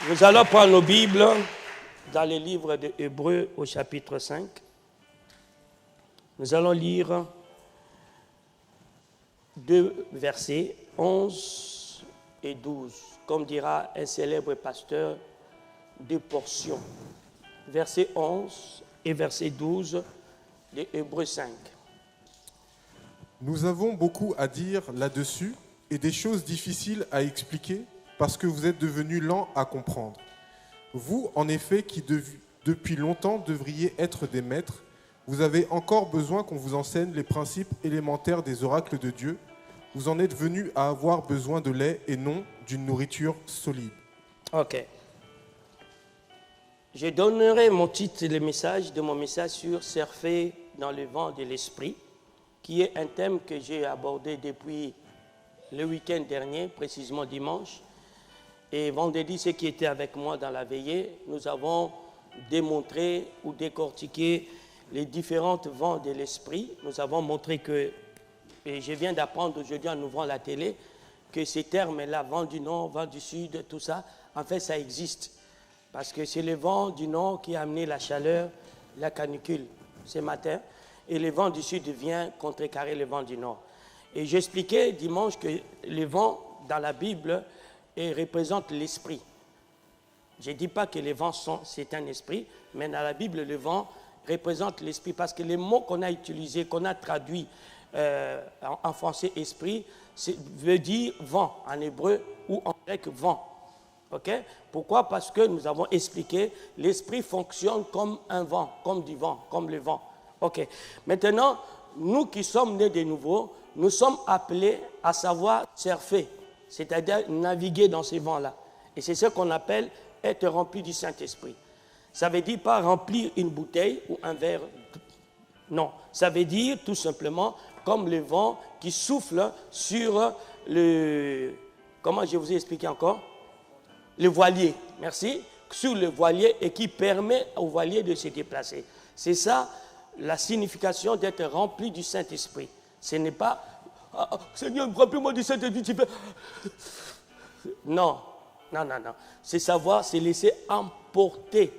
Nous allons prendre nos Bibles dans le livre de Hébreux au chapitre 5. Nous allons lire deux versets, 11 et 12. Comme dira un célèbre pasteur, deux portions. Verset 11 et verset 12 de Hébreux 5. Nous avons beaucoup à dire là-dessus et des choses difficiles à expliquer parce que vous êtes devenus lents à comprendre. Vous, en effet, qui depuis longtemps devriez être des maîtres, vous avez encore besoin qu'on vous enseigne les principes élémentaires des oracles de Dieu. Vous en êtes venus à avoir besoin de lait et non d'une nourriture solide. Ok. Je donnerai mon titre de message de mon message sur surfer dans le vent de l'esprit, qui est un thème que j'ai abordé depuis le week-end dernier, précisément dimanche. Et vendredi, ceux qui étaient avec moi dans la veillée, nous avons démontré ou décortiqué les différents vents de l'esprit. Nous avons montré que, et je viens d'apprendre aujourd'hui en ouvrant la télé, que ces termes-là, vent du nord, vent du sud, tout ça, en fait, ça existe. Parce que c'est le vent du nord qui a amené la chaleur, la canicule ce matin, et le vent du sud vient contrecarrer le vent du nord. Et j'expliquais dimanche que le vent, dans la Bible, représente l'esprit. Je ne dis pas que les vents c'est un esprit, mais dans la Bible, le vent représente l'esprit, parce que les mots qu'on a utilisés, qu'on a traduits en français esprit, veut dire vent en hébreu ou en grec vent. Okay? Pourquoi? Parce que nous avons expliqué, l'esprit fonctionne comme un vent, comme du vent, comme le vent. Okay. Maintenant, nous qui sommes nés de nouveau, nous sommes appelés à savoir surfer, c'est-à-dire naviguer dans ces vents-là. Et c'est ce qu'on appelle être rempli du Saint-Esprit. Ça veut dire pas remplir une bouteille ou un verre. Non, ça veut dire tout simplement comme le vent qui souffle sur le... Comment je vous ai expliqué encore? Le voilier, merci. Sur le voilier et qui permet au voilier de se déplacer. C'est ça la signification d'être rempli du Saint-Esprit. Ce n'est pas... Seigneur, remplis-moi du Saint-Esprit, tu fais... Non. C'est savoir se laisser emporter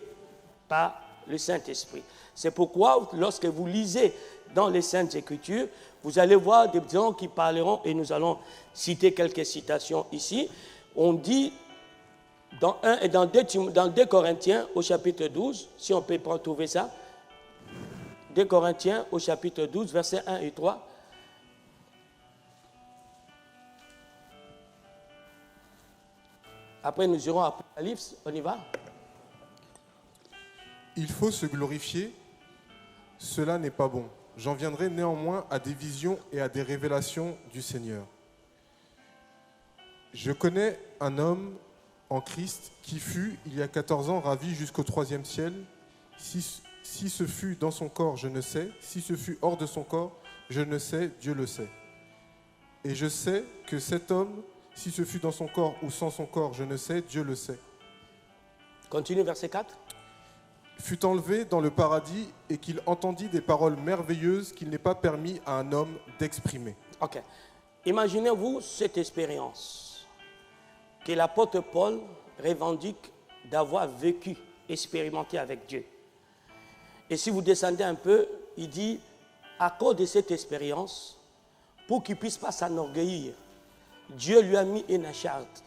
par le Saint-Esprit. C'est pourquoi, lorsque vous lisez dans les Saintes Écritures, vous allez voir des gens qui parleront, et nous allons citer quelques citations ici. On dit, dans 2 Corinthiens, au chapitre 12, si on peut trouver ça, 2 Corinthiens, au chapitre 12, versets 1 et 3. Après, nous irons à Apocalypse. On y va? Il faut se glorifier, cela n'est pas bon. J'en viendrai néanmoins à des visions et à des révélations du Seigneur. Je connais un homme en Christ qui fut, il y a 14 ans, ravi jusqu'au 3e ciel. Si ce fut dans son corps, je ne sais. Si ce fut hors de son corps, je ne sais, Dieu le sait. Et je sais que cet homme, si ce fut dans son corps ou sans son corps, je ne sais, Dieu le sait. Continue, verset 4. Fut enlevé dans le paradis et qu'il entendit des paroles merveilleuses qu'il n'est pas permis à un homme d'exprimer. Ok. Imaginez-vous cette expérience que l'apôtre Paul revendique d'avoir vécu, expérimenté avec Dieu. Et si vous descendez un peu, il dit, à cause de cette expérience, pour qu'il ne puisse pas s'enorgueillir, Dieu lui a mis une charte.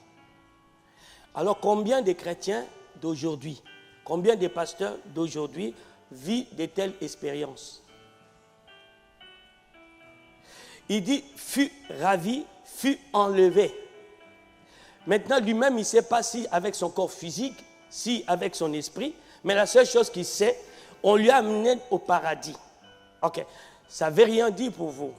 Alors combien de chrétiens d'aujourd'hui, combien de pasteurs d'aujourd'hui vivent de telles expériences? Il dit, fut ravi, fut enlevé. Maintenant, lui-même, il ne sait pas si avec son corps physique, si avec son esprit, mais la seule chose qu'il sait, on lui a amené au paradis. Ok, ça ne veut rien dire pour vous.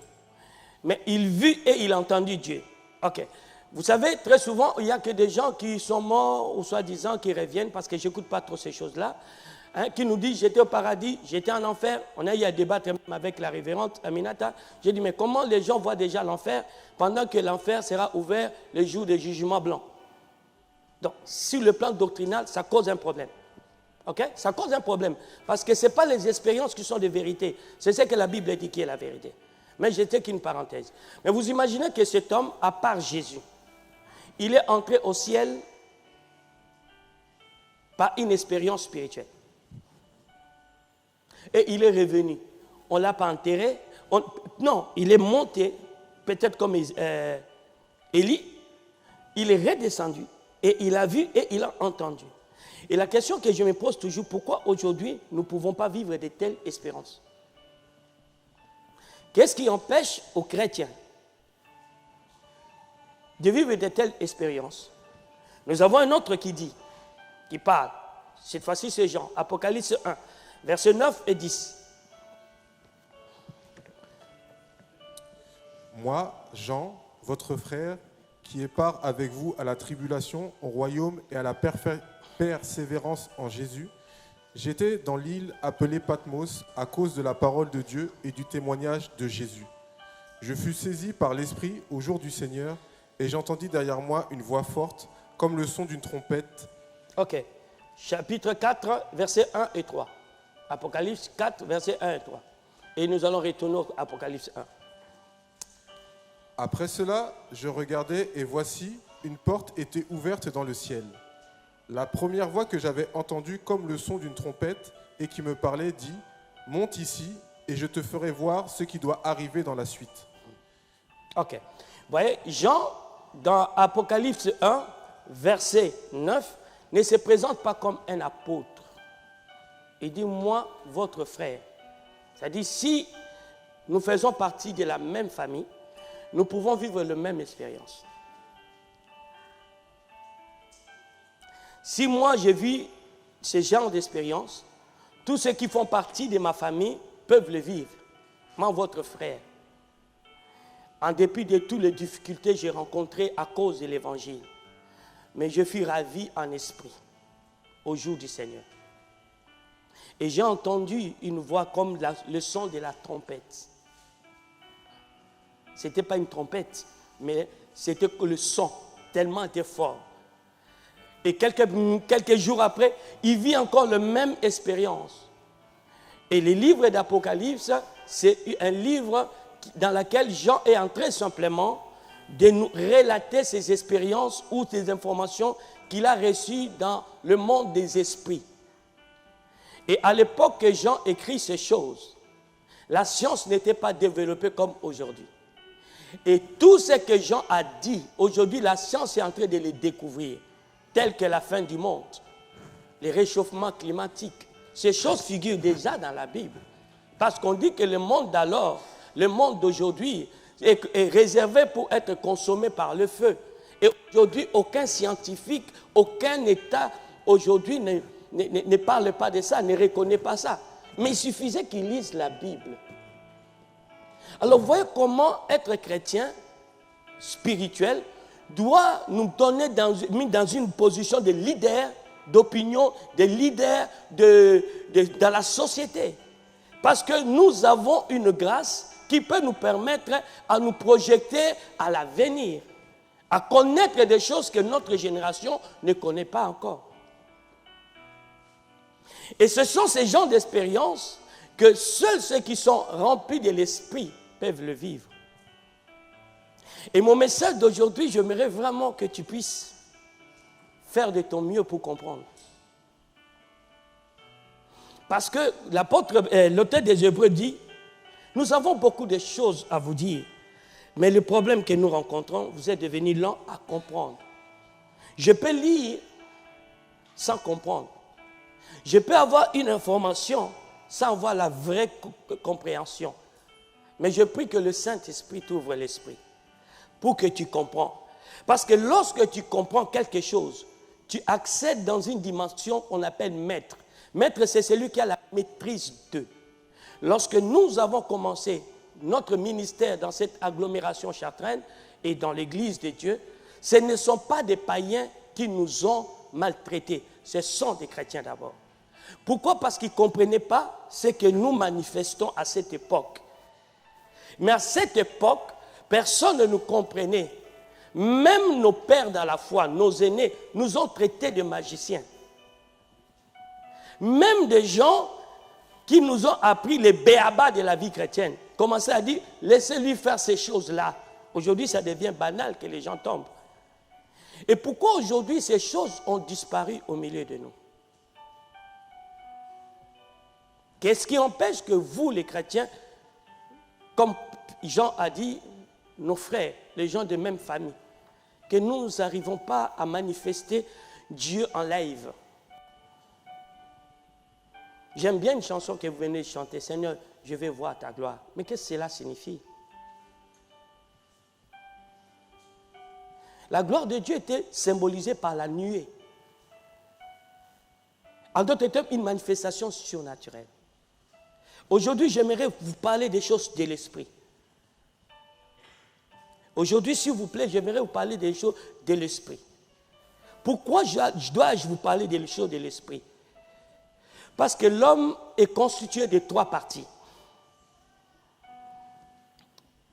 Mais il vit et il a entendu Dieu. Ok. Vous savez, très souvent, il n'y a que des gens qui sont morts ou soi-disant qui reviennent, parce que je n'écoute pas trop ces choses-là, qui nous disent, j'étais au paradis, j'étais en enfer. On a eu à débattre même avec la révérende Aminata. J'ai dit, mais comment les gens voient déjà l'enfer pendant que l'enfer sera ouvert le jour du jugement blanc? Donc, sur le plan doctrinal, ça cause un problème. Ok? Ça cause un problème. Parce que ce n'est pas les expériences qui sont des vérités. C'est ce que la Bible dit qui est la vérité. Mais j'étais qu'une parenthèse. Mais vous imaginez que cet homme, à part Jésus, il est entré au ciel par une expérience spirituelle. Et il est revenu. On ne l'a pas enterré. Non, il est monté, peut-être comme Élie. Il est redescendu et il a vu et il a entendu. Et la question que je me pose toujours, pourquoi aujourd'hui nous ne pouvons pas vivre de telles expériences? Qu'est-ce qui empêche aux chrétiens de vivre de telles expériences? Nous avons un autre qui parle. Cette fois-ci, c'est Jean, Apocalypse 1, versets 9 et 10. Moi, Jean, votre frère, qui est part avec vous à la tribulation, au royaume et à la persévérance en Jésus, j'étais dans l'île appelée Patmos à cause de la parole de Dieu et du témoignage de Jésus. Je fus saisi par l'Esprit au jour du Seigneur et j'entendis derrière moi une voix forte comme le son d'une trompette. Ok. Chapitre 4, versets 1 et 3. Apocalypse 4, versets 1 et 3. Et nous allons retourner à Apocalypse 1. Après cela, je regardais et voici, une porte était ouverte dans le ciel. La première voix que j'avais entendue comme le son d'une trompette et qui me parlait dit « Monte ici et je te ferai voir ce qui doit arriver dans la suite. » Ok. Vous voyez, Jean, dans Apocalypse 1, verset 9, ne se présente pas comme un apôtre. Il dit « Moi, votre frère ». C'est-à-dire, si nous faisons partie de la même famille, nous pouvons vivre la même expérience. Si moi j'ai vu ce genre d'expérience, tous ceux qui font partie de ma famille peuvent le vivre. Moi, votre frère, en dépit de toutes les difficultés que j'ai rencontrées à cause de l'évangile, mais je fus ravi en esprit au jour du Seigneur. Et j'ai entendu une voix comme le son de la trompette. Ce n'était pas une trompette, mais c'était le son, tellement était fort. Et quelques jours après, il vit encore la même expérience. Et le livre d'Apocalypse, c'est un livre dans lequel Jean est en train simplement de nous relater ses expériences ou ses informations qu'il a reçues dans le monde des esprits. Et à l'époque que Jean écrit ces choses, la science n'était pas développée comme aujourd'hui. Et tout ce que Jean a dit, aujourd'hui la science est en train de les découvrir, telles que la fin du monde, les réchauffements climatiques. Ces choses figurent déjà dans la Bible. Parce qu'on dit que le monde d'alors, le monde d'aujourd'hui, est réservé pour être consommé par le feu. Et aujourd'hui, aucun scientifique, aucun État aujourd'hui ne parle pas de ça, ne reconnaît pas ça. Mais il suffisait qu'ils lisent la Bible. Alors, vous voyez comment être chrétien spirituel doit nous donner dans une position de leader, d'opinion, de leader dans la société. Parce que nous avons une grâce qui peut nous permettre à nous projeter à l'avenir, à connaître des choses que notre génération ne connaît pas encore. Et ce sont ces genres d'expériences que seuls ceux qui sont remplis de l'esprit peuvent le vivre. Et mon message d'aujourd'hui, j'aimerais vraiment que tu puisses faire de ton mieux pour comprendre. Parce que l'auteur des Hébreux dit, nous avons beaucoup de choses à vous dire, mais le problème que nous rencontrons, vous êtes devenus lents à comprendre. Je peux lire sans comprendre. Je peux avoir une information sans avoir la vraie compréhension. Mais je prie que le Saint-Esprit t'ouvre l'esprit pour que tu comprends. Parce que lorsque tu comprends quelque chose, tu accèdes dans une dimension qu'on appelle maître. Maître, c'est celui qui a la maîtrise d'eux. Lorsque nous avons commencé notre ministère dans cette agglomération chartraine et dans l'Église de Dieu, ce ne sont pas des païens qui nous ont maltraités, ce sont des chrétiens d'abord. Pourquoi? Parce qu'ils ne comprenaient pas ce que nous manifestons à cette époque. Mais à cette époque, personne ne nous comprenait. Même nos pères dans la foi, nos aînés, nous ont traités de magiciens. Même des gens qui nous ont appris les béabas de la vie chrétienne commençaient à dire, laissez-lui faire ces choses-là. Aujourd'hui, ça devient banal que les gens tombent. Et pourquoi aujourd'hui ces choses ont disparu au milieu de nous? Qu'est-ce qui empêche que vous, les chrétiens, comme Jean a dit, nos frères, les gens de même famille, que nous n'arrivons pas à manifester Dieu en live? J'aime bien une chanson que vous venez de chanter, Seigneur, je vais voir ta gloire. Mais qu'est-ce que cela signifie? La gloire de Dieu était symbolisée par la nuée. En d'autres termes, une manifestation surnaturelle. Aujourd'hui, j'aimerais vous parler des choses de l'esprit. Aujourd'hui, s'il vous plaît, j'aimerais vous parler des choses de l'esprit. Pourquoi dois-je vous parler des choses de l'esprit? Parce que l'homme est constitué de 3 parties.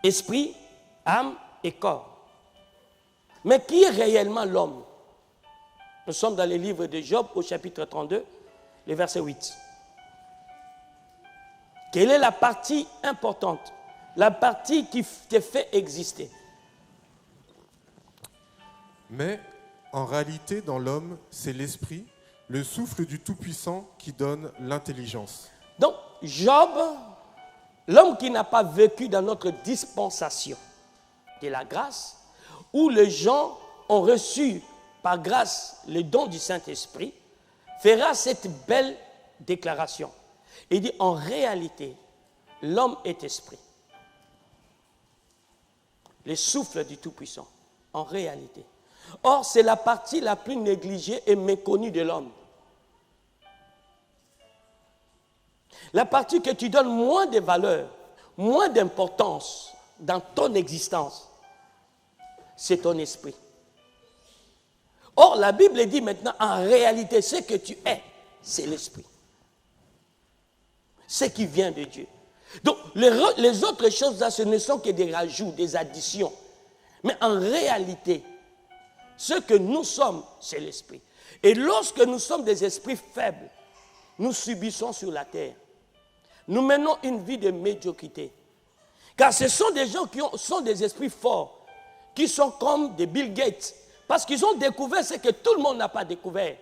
Esprit, âme et corps. Mais qui est réellement l'homme? Nous sommes dans le livre de Job au chapitre 32, le verset 8. Quelle est la partie importante? La partie qui te fait exister. Mais en réalité, dans l'homme, c'est l'esprit, le souffle du Tout-Puissant qui donne l'intelligence. Donc, Job, l'homme qui n'a pas vécu dans notre dispensation de la grâce, où les gens ont reçu par grâce le don du Saint-Esprit, fera cette belle déclaration. Il dit, en réalité, l'homme est esprit. Le souffle du Tout-Puissant, en réalité. Or, c'est la partie la plus négligée et méconnue de l'homme. La partie que tu donnes moins de valeur, moins d'importance dans ton existence, c'est ton esprit. Or, la Bible dit maintenant, en réalité, ce que tu es, c'est l'esprit. Ce qui vient de Dieu. Donc, les autres choses là, ce ne sont que des rajouts, des additions. Mais en réalité, ce que nous sommes, c'est l'esprit. Et lorsque nous sommes des esprits faibles, nous subissons sur la terre. Nous menons une vie de médiocrité. Car ce sont des gens qui sont des esprits forts, qui sont comme des Bill Gates, parce qu'ils ont découvert ce que tout le monde n'a pas découvert.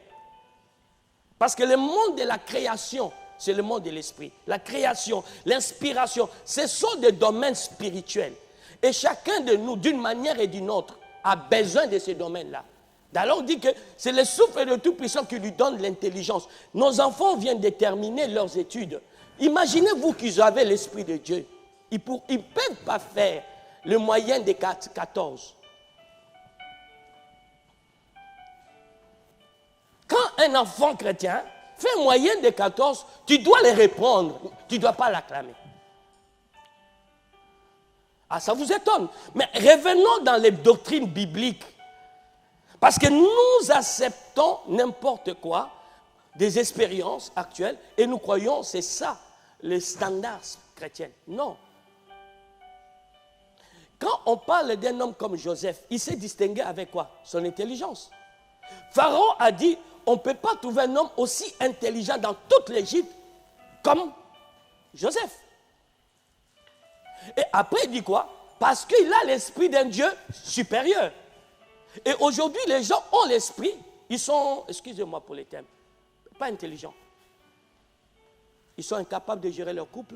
Parce que le monde de la création, c'est le monde de l'esprit. La création, l'inspiration, ce sont des domaines spirituels. Et chacun de nous, d'une manière et d'une autre, a besoin de ces domaines-là. Alors on dit que c'est le souffle de Tout-Puissant qui lui donne l'intelligence. Nos enfants viennent de terminer leurs études. Imaginez-vous qu'ils avaient l'Esprit de Dieu. Ils ne peuvent pas faire le moyen des 14. Quand un enfant chrétien fait un moyen de 14, tu dois le répondre. Tu ne dois pas l'acclamer. Ah, ça vous étonne. Mais revenons dans les doctrines bibliques. Parce que nous acceptons n'importe quoi, des expériences actuelles, et nous croyons que c'est ça, les standards chrétiens. Non. Quand on parle d'un homme comme Joseph, il s'est distingué avec quoi? Son intelligence. Pharaon a dit, on ne peut pas trouver un homme aussi intelligent dans toute l'Égypte comme Joseph. Et après, il dit quoi? Parce qu'il a l'esprit d'un Dieu supérieur. Et aujourd'hui, les gens ont l'esprit, ils sont, excusez-moi pour les termes, pas intelligents. Ils sont incapables de gérer leur couple,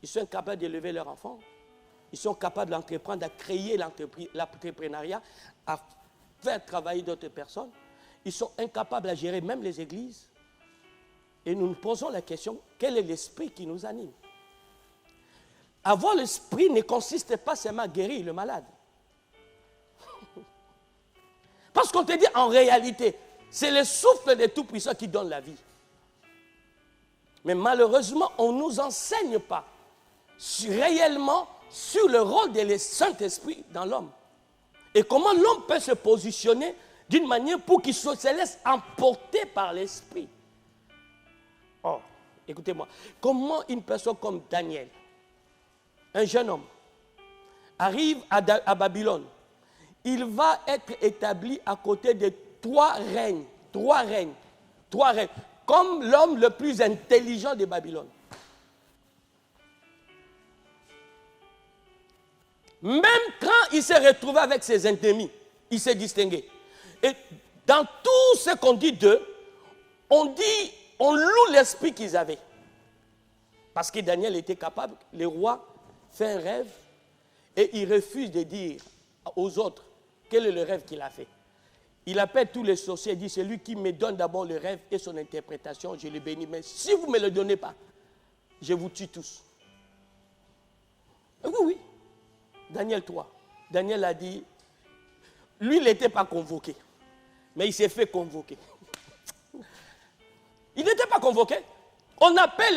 ils sont incapables d'élever leurs enfants, ils sont capables d'entreprendre, à créer l'entrepreneuriat, à faire travailler d'autres personnes. Ils sont incapables à gérer même les églises. Et nous nous posons la question, quel est l'esprit qui nous anime? Avoir l'esprit ne consiste pas seulement à guérir le malade. Parce qu'on te dit en réalité, c'est le souffle de Tout-Puissant qui donne la vie. Mais malheureusement, on ne nous enseigne pas réellement sur le rôle du Saint-Esprit dans l'homme. Et comment l'homme peut se positionner d'une manière pour qu'il se laisse emporter par l'Esprit. Oh, écoutez-moi, comment une personne comme Daniel, un jeune homme, arrive à Babylone, il va être établi à côté de 3 reines, comme l'homme le plus intelligent de Babylone. Même quand il s'est retrouvé avec ses ennemis, il s'est distingué. Et dans tout ce qu'on dit d'eux, on loue l'esprit qu'ils avaient. Parce que Daniel était capable, le roi fait un rêve et il refuse de dire aux autres quel est le rêve qu'il a fait. Il appelle tous les sorciers et dit, c'est lui qui me donne d'abord le rêve et son interprétation, je le bénis. Mais si vous ne me le donnez pas, je vous tue tous. Oui, oui. Daniel 3. Daniel a dit, lui, il n'était pas convoqué, mais il s'est fait convoquer. Il n'était pas convoqué. On appelle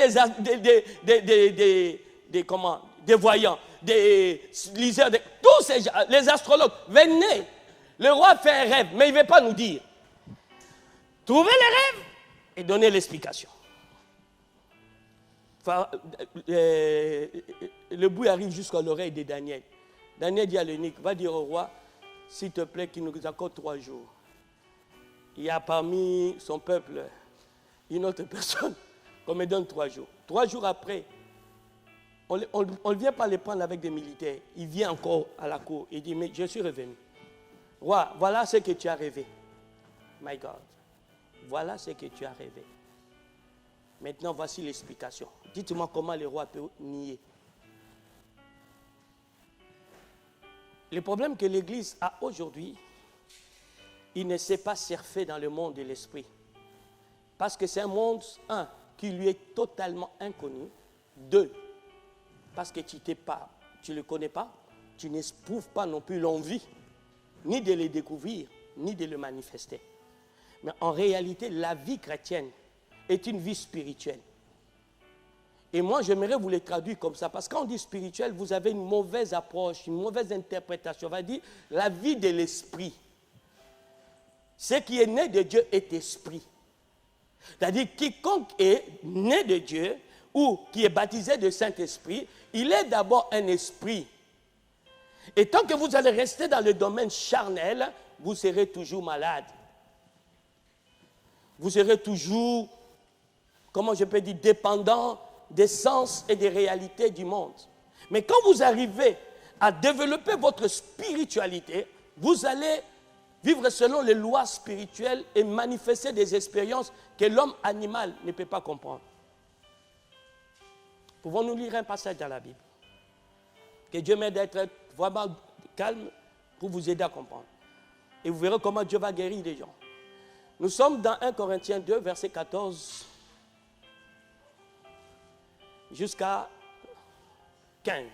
des voyants, des liseurs, tous ces gens, les astrologues. Venez. Le roi fait un rêve, mais il ne veut pas nous dire. Trouvez le rêve et donnez l'explication. Enfin, le bruit arrive jusqu'à l'oreille de Daniel. Daniel dit à l'eunuque, va dire au roi, s'il te plaît, qu'il nous accorde 3 jours. Il y a parmi son peuple une autre personne qu'on me donne 3 jours. 3 jours après, on ne vient pas les prendre avec des militaires. Il vient encore à la cour. Il dit, mais je suis revenu. Roi, voilà ce que tu as rêvé. My God. Voilà ce que tu as rêvé. Maintenant, voici l'explication. Dites-moi comment le roi peut nier. Le problème que l'Église a aujourd'hui, il ne sait pas surfer dans le monde de l'esprit. Parce que c'est un monde, 1, qui lui est totalement inconnu. 2, parce que tu ne le connais pas, tu n'éprouves pas non plus l'envie, ni de le découvrir, ni de le manifester. Mais en réalité, la vie chrétienne est une vie spirituelle. Et moi, j'aimerais vous le traduire comme ça, parce que quand on dit spirituel, vous avez une mauvaise approche, une mauvaise interprétation. On va dire la vie de l'esprit. Ce qui est né de Dieu est esprit. C'est-à-dire quiconque est né de Dieu ou qui est baptisé de Saint-Esprit, il est d'abord un esprit. Et tant que vous allez rester dans le domaine charnel, vous serez toujours malade. Vous serez toujours, comment je peux dire, dépendant des sens et des réalités du monde. Mais quand vous arrivez à développer votre spiritualité, vous allez vivre selon les lois spirituelles et manifester des expériences que l'homme animal ne peut pas comprendre. Pouvons-nous lire un passage dans la Bible? Que Dieu m'aide à être vraiment calme pour vous aider à comprendre. Et vous verrez comment Dieu va guérir les gens. Nous sommes dans 1 Corinthiens 2, verset 14 jusqu'à 15.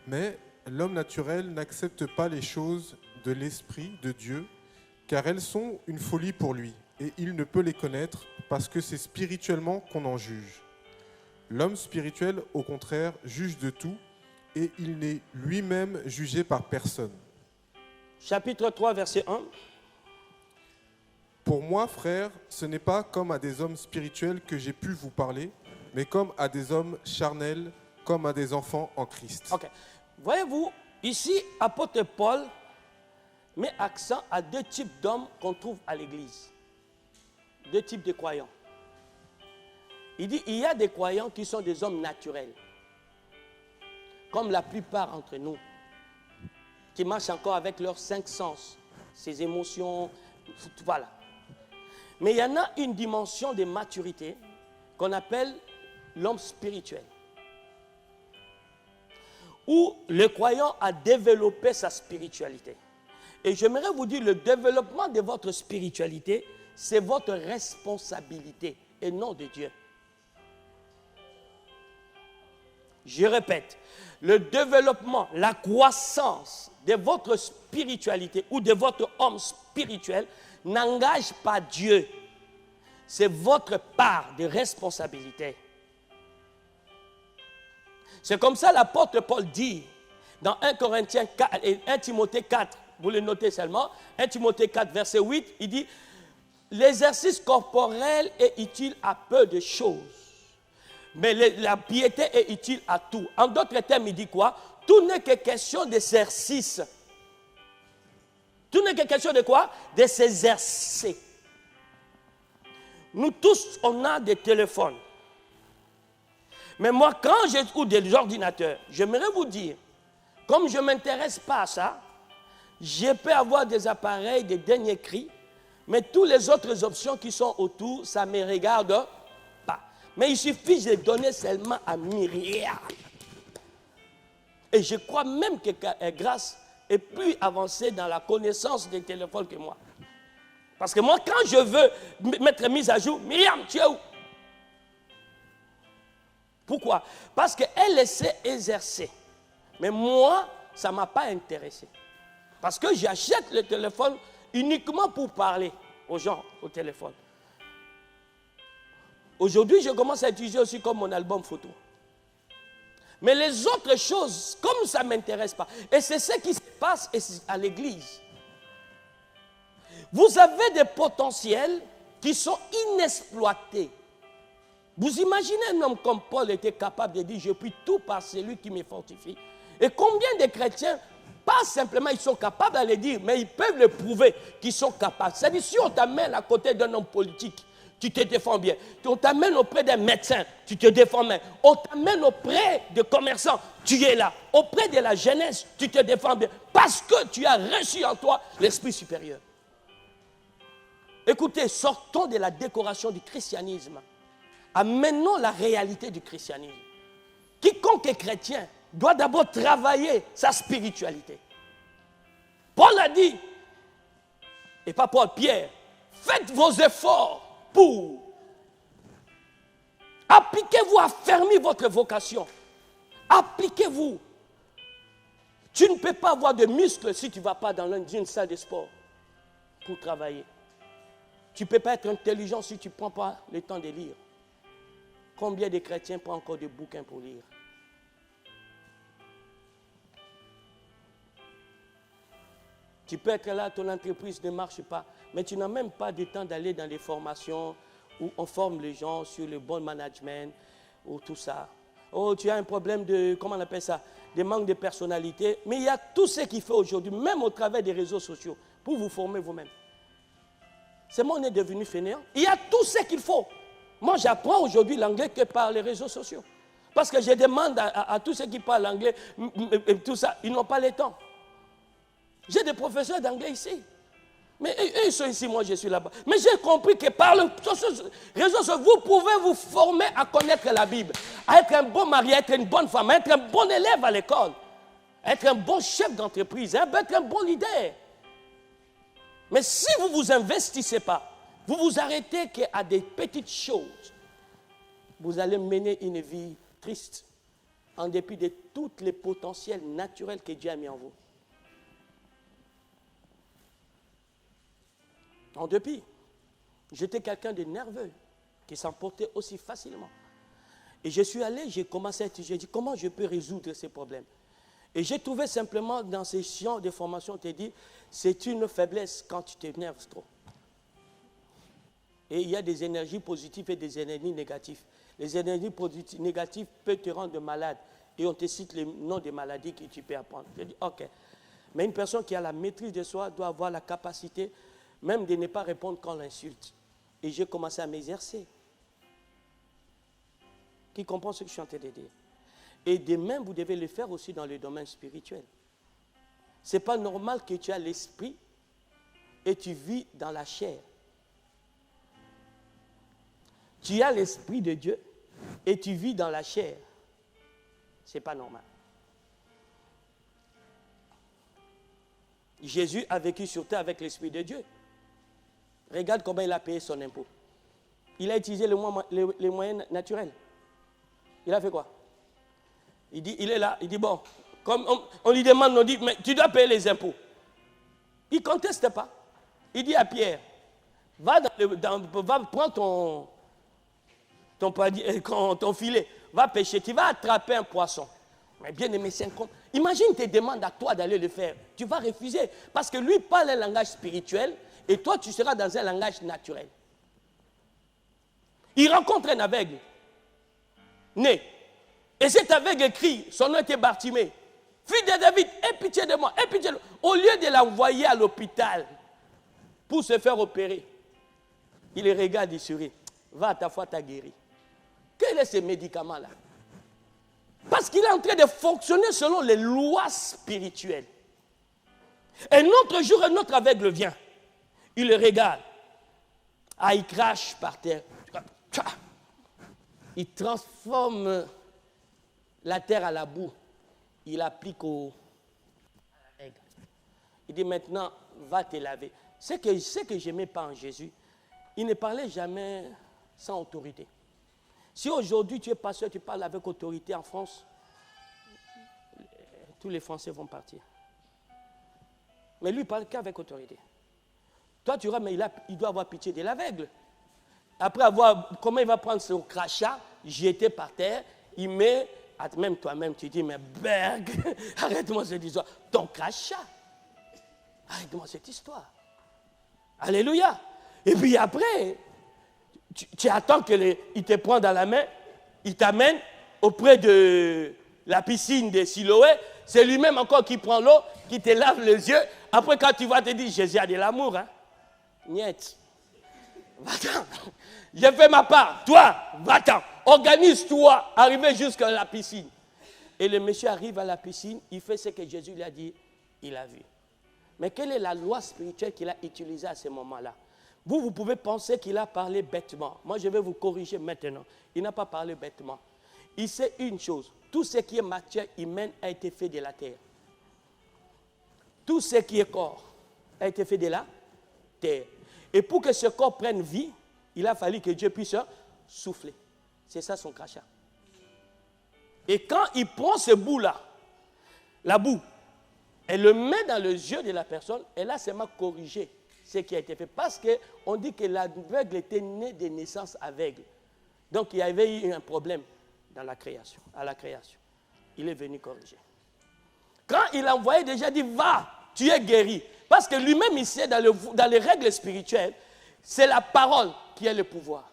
Mais l'homme naturel n'accepte pas les choses de l'Esprit de Dieu, car elles sont une folie pour lui, et il ne peut les connaître parce que c'est spirituellement qu'on en juge. L'homme spirituel, au contraire, juge de tout, et il n'est lui-même jugé par personne. Chapitre 3, verset 1. Pour moi, frères, ce n'est pas comme à des hommes spirituels que j'ai pu vous parler, mais comme à des hommes charnels, comme à des enfants en Christ. Ok. Voyez-vous, ici, apôtre Paul met accent à 2 types d'hommes qu'on trouve à l'église. 2 types de croyants. Il dit, il y a des croyants qui sont des hommes naturels, comme la plupart d'entre nous, qui marchent encore avec leurs 5 sens, ses émotions, voilà. Mais il y en a une dimension de maturité qu'on appelle l'homme spirituel, où le croyant a développé sa spiritualité. Et j'aimerais vous dire, le développement de votre spiritualité, c'est votre responsabilité et non de Dieu. Je répète, le développement, la croissance de votre spiritualité ou de votre homme spirituel n'engage pas Dieu. C'est votre part de responsabilité. C'est comme ça l'apôtre Paul dit dans 1 Corinthiens 4 et 1 Timothée 4, vous le notez seulement, 1 Timothée 4, verset 8, il dit « L'exercice corporel est utile à peu de choses, mais la piété est utile à tout. » En d'autres termes, il dit quoi? Tout n'est que question d'exercice. Tout n'est que question de quoi? De s'exercer. Nous tous, on a des téléphones. Mais moi, quand j'écoute des ordinateurs, j'aimerais vous dire, comme je ne m'intéresse pas à ça, je peux avoir des appareils de dernier cri, Mais toutes les autres options qui sont autour, ça ne me regarde pas. Mais il suffit de donner seulement à Myriam. Et je crois même que Grâce est plus avancée dans la connaissance des téléphones que moi. Parce que moi, quand je veux mettre mise à jour, Myriam, tu es où? Pourquoi? Parce qu'elle essaie d'exercer. Mais moi, ça ne m'a pas intéressé. Parce que j'achète le téléphone uniquement pour parler aux gens au téléphone. Aujourd'hui, je commence à utiliser aussi comme mon album photo. Mais les autres choses, comme ça ne m'intéresse pas, et c'est ce qui se passe à l'église. Vous avez des potentiels qui sont inexploités. Vous imaginez un homme comme Paul était capable de dire « Je puis tout par celui qui me fortifie ». Et combien de chrétiens, pas simplement ils sont capables de le dire, mais ils peuvent le prouver qu'ils sont capables. C'est-à-dire si on t'amène à côté d'un homme politique, tu te défends bien. On t'amène auprès d'un médecin, tu te défends bien. On t'amène auprès de commerçants, tu es là. Auprès de la jeunesse, tu te défends bien. Parce que tu as reçu en toi l'esprit supérieur. Écoutez, sortons de la décoration du christianisme. Amenons la réalité du christianisme. Quiconque est chrétien doit d'abord travailler sa spiritualité. Paul a dit, et pas Paul, Pierre, faites vos efforts pour. Appliquez-vous, affermir votre vocation. Appliquez-vous. Tu ne peux pas avoir de muscles si tu ne vas pas dans une salle de sport pour travailler. Tu ne peux pas être intelligent si tu ne prends pas le temps de lire. Combien de chrétiens prennent encore des bouquins pour lire? Tu peux être là, ton entreprise ne marche pas, mais tu n'as même pas de temps d'aller dans les formations où on forme les gens sur le bon management ou tout ça. Oh, tu as un problème de, comment on appelle ça, de manque de personnalité. Mais il y a tout ce qu'il fait aujourd'hui, même au travers des réseaux sociaux, pour vous former vous-même. C'est moi, on est devenu fainéant. Il y a tout ce qu'il faut. Moi, j'apprends aujourd'hui l'anglais que par les réseaux sociaux. Parce que je demande à tous ceux qui parlent anglais, tout ça, ils n'ont pas le temps. J'ai des professeurs d'anglais ici. Mais eux, ils sont ici, moi je suis là-bas. Mais j'ai compris que par le réseau social, vous pouvez vous former à connaître la Bible, à être un bon mari, à être une bonne femme, à être un bon élève à l'école, à être un bon chef d'entreprise, à être un bon leader. Mais si vous ne vous investissez pas, vous vous arrêtez qu'à des petites choses, vous allez mener une vie triste, en dépit de tous les potentiels naturels que Dieu a mis en vous. En dépit, j'étais quelqu'un de nerveux, qui s'emportait aussi facilement. Et je suis allé, j'ai commencé à étudier, j'ai dit comment je peux résoudre ces problèmes. Et j'ai trouvé simplement dans ces champs de formation, on te dit, c'est une faiblesse quand tu t'énerves trop. Et il y a des énergies positives et des énergies négatives. Les énergies positives, négatives peuvent te rendre malade. Et on te cite les noms des maladies que tu peux apprendre. Je dis, ok. Mais une personne qui a la maîtrise de soi doit avoir la capacité même de ne pas répondre quand on l'insulte. Et j'ai commencé à m'exercer. Qui comprend ce que je suis en train de dire? Et de même, vous devez le faire aussi dans le domaine spirituel. Ce n'est pas normal que tu as l'esprit et tu vis dans la chair. Tu as l'esprit de Dieu et tu vis dans la chair. Ce n'est pas normal. Jésus a vécu sur terre avec l'esprit de Dieu. Regarde comment il a payé son impôt. Il a utilisé les moyens naturels. Il a fait quoi? Il est là, il dit bon, comme on lui demande, on dit, mais tu dois payer les impôts. Il ne conteste pas. Il dit à Pierre, va prendre ton filet, va pêcher, tu vas attraper un poisson. Mais bien aimé, c'est incroyable. Imagine tes demandes à toi d'aller le faire. Tu vas refuser parce que lui parle un langage spirituel et toi tu seras dans un langage naturel. Il rencontre un aveugle, né. Et cet aveugle crie, son nom était Bartimée. Fils de David, aie pitié de moi, aie pitié de moi. Au lieu de l'envoyer à l'hôpital pour se faire opérer, il le regarde, il sourit. Va à ta foi, t'as guéri. Quel est ce médicament-là? Parce qu'il est en train de fonctionner selon les lois spirituelles. Un autre jour, un autre aveugle vient. Il le regarde. Ah, il crache par terre. Il transforme la terre à la boue. Il applique à la règle. Il dit maintenant, va te laver. Ce que je n'aimais pas en Jésus, il ne parlait jamais sans autorité. Si aujourd'hui tu es pasteur, tu parles avec autorité en France, tous les Français vont partir. Mais lui, il ne parle qu'avec autorité. Toi, tu vois, mais il doit avoir pitié de l'aveugle. Après comment il va prendre son crachat, jeter par terre, il met, même toi-même, tu dis, mais Berg, arrête-moi cette histoire. Ton crachat, arrête-moi cette histoire. Alléluia. Et puis après, tu attends qu'il te prenne dans la main, il t'amène auprès de la piscine de Siloé. C'est lui-même encore qui prend l'eau, qui te lave les yeux. Après, quand tu vas te dire, Jésus a de l'amour, hein. Niet. Va-t'en. J'ai fait ma part. Toi, va-t'en. Organise-toi. Arrivez jusqu'à la piscine. Et le monsieur arrive à la piscine, il fait ce que Jésus lui a dit, il a vu. Mais quelle est la loi spirituelle qu'il a utilisée à ce moment-là? Vous pouvez penser qu'il a parlé bêtement. Moi, je vais vous corriger maintenant. Il n'a pas parlé bêtement. Il sait une chose. Tout ce qui est matière humaine a été fait de la terre. Tout ce qui est corps a été fait de la terre. Et pour que ce corps prenne vie, il a fallu que Dieu puisse souffler. C'est ça son crachat. Et quand il prend ce bout-là, la boue, elle le met dans les yeux de la personne, et là, c'est m'a corrigé ce qui a été fait. Parce qu'on dit que l'aveugle était né de naissance aveugle. Donc, il y avait eu un problème dans la création, à la création. Il est venu corriger. Quand il a envoyé, déjà dit, va, tu es guéri. Parce que lui-même, il sait, dans les règles spirituelles, c'est la parole qui a le pouvoir.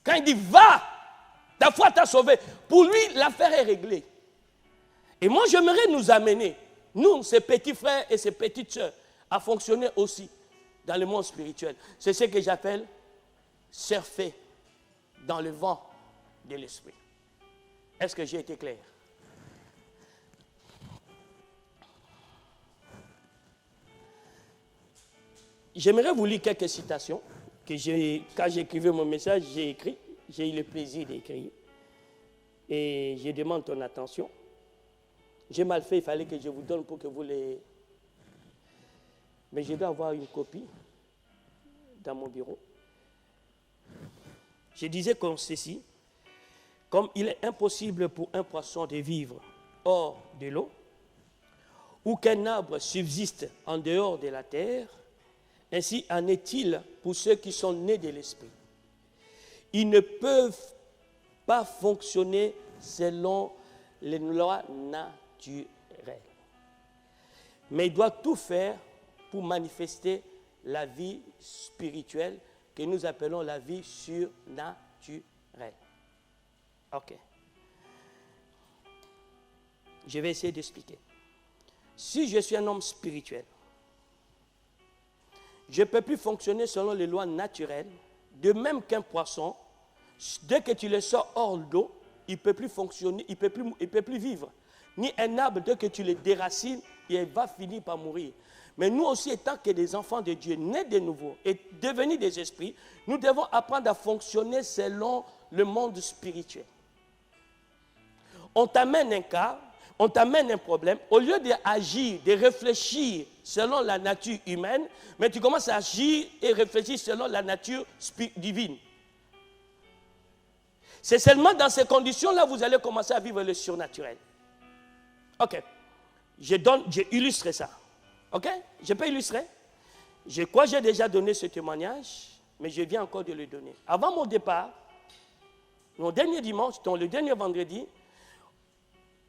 Quand il dit, va, ta foi t'a sauvé. Pour lui, l'affaire est réglée. Et moi, j'aimerais nous amener, nous, ces petits frères et ces petites sœurs, à fonctionner aussi dans le monde spirituel. C'est ce que j'appelle surfer dans le vent de l'esprit. Est-ce que j'ai été clair? J'aimerais vous lire quelques citations que quand j'écrivais mon message, j'ai eu le plaisir d'écrire. Et je demande ton attention. J'ai mal fait, il fallait que je vous donne pour que vous les... Mais je dois avoir une copie dans mon bureau. Je disais comme ceci, comme il est impossible pour un poisson de vivre hors de l'eau, ou qu'un arbre subsiste en dehors de la terre, ainsi en est-il pour ceux qui sont nés de l'esprit. Ils ne peuvent pas fonctionner selon les lois naturelles. Mais ils doivent tout faire pour manifester la vie spirituelle que nous appelons la vie surnaturelle. Ok. Je vais essayer d'expliquer. Si je suis un homme spirituel, je ne peux plus fonctionner selon les lois naturelles, de même qu'un poisson, dès que tu le sors hors d'eau, il ne peut plus fonctionner, il ne peut plus vivre. Ni un arbre, dès que tu le déracines, il va finir par mourir. Mais nous aussi, étant que des enfants de Dieu, nés de nouveau et devenus des esprits, nous devons apprendre à fonctionner selon le monde spirituel. On t'amène un cas, on t'amène un problème, au lieu d'agir, de réfléchir selon la nature humaine, mais tu commences à agir et réfléchir selon la nature divine. C'est seulement dans ces conditions-là que vous allez commencer à vivre le surnaturel. Ok. J'illustre ça. Ok? Je peux illustrer? Je crois que j'ai déjà donné ce témoignage, mais je viens encore de le donner. Avant mon départ, mon dernier dimanche, donc le dernier vendredi,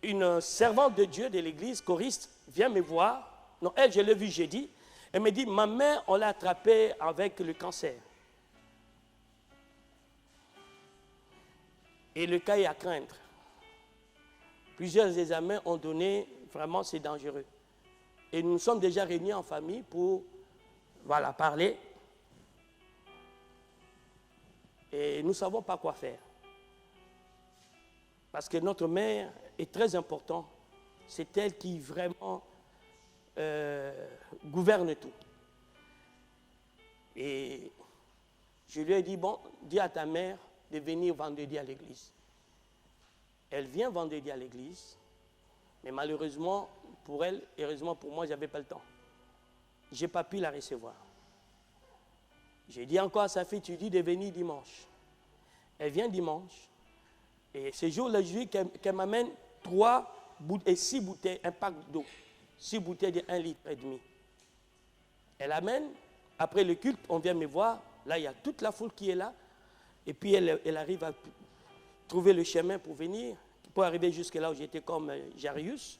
une servante de Dieu de l'église, choriste, vient me voir. Non, elle, je l'ai vue jeudi. Elle me dit, ma mère, on l'a attrapée avec le cancer. Et le cas est à craindre. Plusieurs examens ont donné, vraiment c'est dangereux. Et nous sommes déjà réunis en famille pour, parler. Et nous ne savons pas quoi faire. Parce que notre mère est très importante. C'est elle qui vraiment gouverne tout. Et Je lui ai dit, bon, dis à ta mère de venir vendredi à l'église. Elle vient vendredi à l'église, mais malheureusement pour elle, heureusement pour moi, je n'avais pas le temps. Je n'ai pas pu la recevoir. J'ai dit encore à sa fille, tu dis de venir dimanche. Elle vient dimanche, et ce jour-là, je dis qu'elle m'amène 6 bouteilles, un pack d'eau, 6 bouteilles de 1,5 litre. Elle amène, après le culte, on vient me voir, là il y a toute la foule qui est là, et puis elle arrive à trouver le chemin pour venir, pour arriver jusque là où j'étais comme Jarius.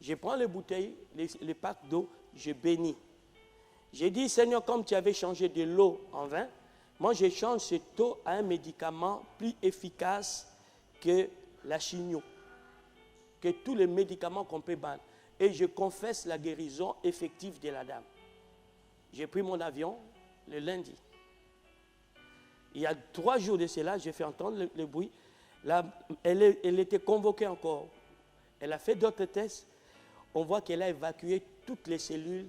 Je prends les bouteilles, les packs d'eau, je bénis. J'ai dit, Seigneur, comme tu avais changé de l'eau en vin, moi je change cette eau à un médicament plus efficace que la chigno, que tous les médicaments qu'on peut battre. Et je confesse la guérison effective de la dame. J'ai pris mon avion le lundi. Il y a 3 jours de cela, j'ai fait entendre le bruit. Là, elle était convoquée encore. Elle a fait d'autres tests. On voit qu'elle a évacué toutes les cellules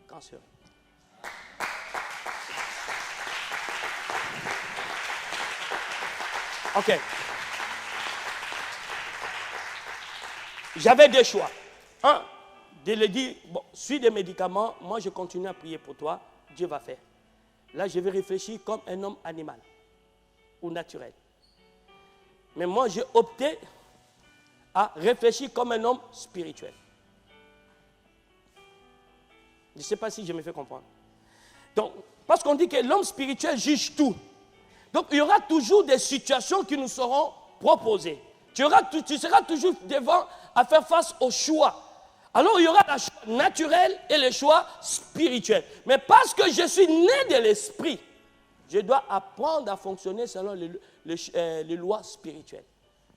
cancéreuses. OK. J'avais 2 choix. Un, de lui dire, bon, suis des médicaments, moi je continue à prier pour toi, Dieu va faire. Là, je vais réfléchir comme un homme animal ou naturel. Mais moi, j'ai opté à réfléchir comme un homme spirituel. Je ne sais pas si je me fais comprendre. Donc, parce qu'on dit que l'homme spirituel juge tout. Donc, il y aura toujours des situations qui nous seront proposées. Tu seras toujours devant à faire face au choix. Alors, il y aura le choix naturel et le choix spirituel. Mais parce que je suis né de l'esprit, je dois apprendre à fonctionner selon les lois spirituelles.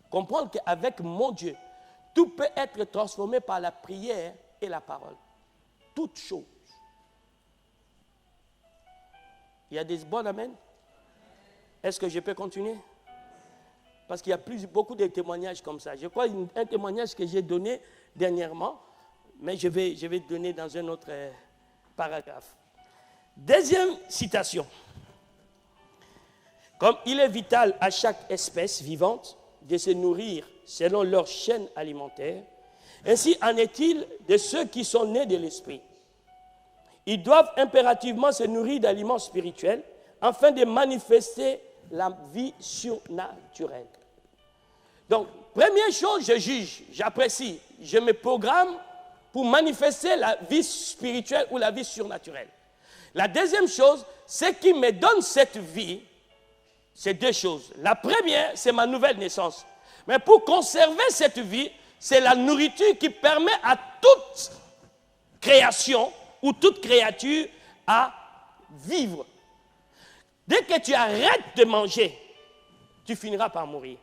Comprendre qu'avec mon Dieu, tout peut être transformé par la prière et la parole. Toutes choses. Il y a des bons amens? Est-ce que je peux continuer? Parce qu'il y a beaucoup de témoignages comme ça. Je crois un témoignage que j'ai donné dernièrement, mais je vais donner dans un autre paragraphe. Deuxième citation. Comme il est vital à chaque espèce vivante de se nourrir selon leur chaîne alimentaire, ainsi en est-il de ceux qui sont nés de l'esprit. Ils doivent impérativement se nourrir d'aliments spirituels afin de manifester la vie surnaturelle. Donc, première chose, je juge, j'apprécie, je me programme pour manifester la vie spirituelle ou la vie surnaturelle. La deuxième chose, ce qui me donne cette vie, c'est 2 choses. La première, c'est ma nouvelle naissance. Mais pour conserver cette vie, c'est la nourriture qui permet à toute création ou toute créature à vivre. Dès que tu arrêtes de manger, tu finiras par mourir.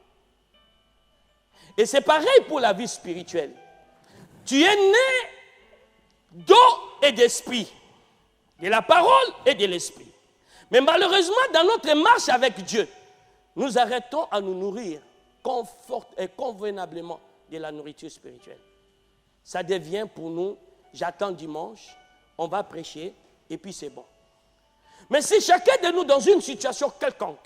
Et c'est pareil pour la vie spirituelle. Tu es né d'eau et d'esprit, de la parole et de l'esprit. Mais malheureusement, dans notre marche avec Dieu, nous arrêtons à nous nourrir convenablement de la nourriture spirituelle. Ça devient pour nous, j'attends dimanche, on va prêcher, et puis c'est bon. Mais si chacun de nous, dans une situation quelconque,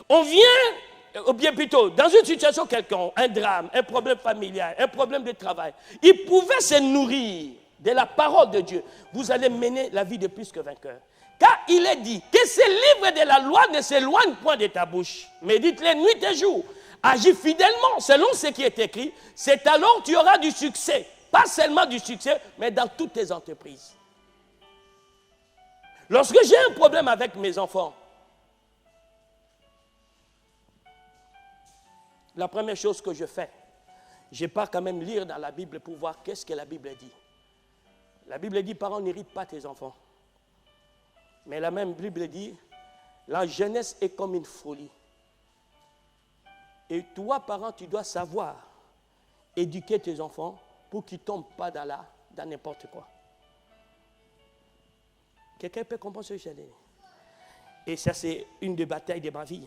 on vient, ou bien plutôt, dans une situation quelconque, un drame, un problème familial, un problème de travail, il pouvait se nourrir de la parole de Dieu, vous allez mener la vie de plus que vainqueur. Car il est dit que ces livres de la loi ne s'éloignent point de ta bouche. Médite-les nuit et jour. Agis fidèlement selon ce qui est écrit. C'est alors que tu auras du succès. Pas seulement du succès, mais dans toutes tes entreprises. Lorsque j'ai un problème avec mes enfants, la première chose que je fais, je pars quand même lire dans la Bible pour voir qu'est-ce que la Bible dit. La Bible dit, parents, n'irrite pas tes enfants. Mais la même Bible dit, la jeunesse est comme une folie. Et toi, parent, tu dois savoir éduquer tes enfants pour qu'ils ne tombent pas dans n'importe quoi. Quelqu'un peut comprendre ce que j'ai dit? Et ça, c'est une des batailles de ma vie.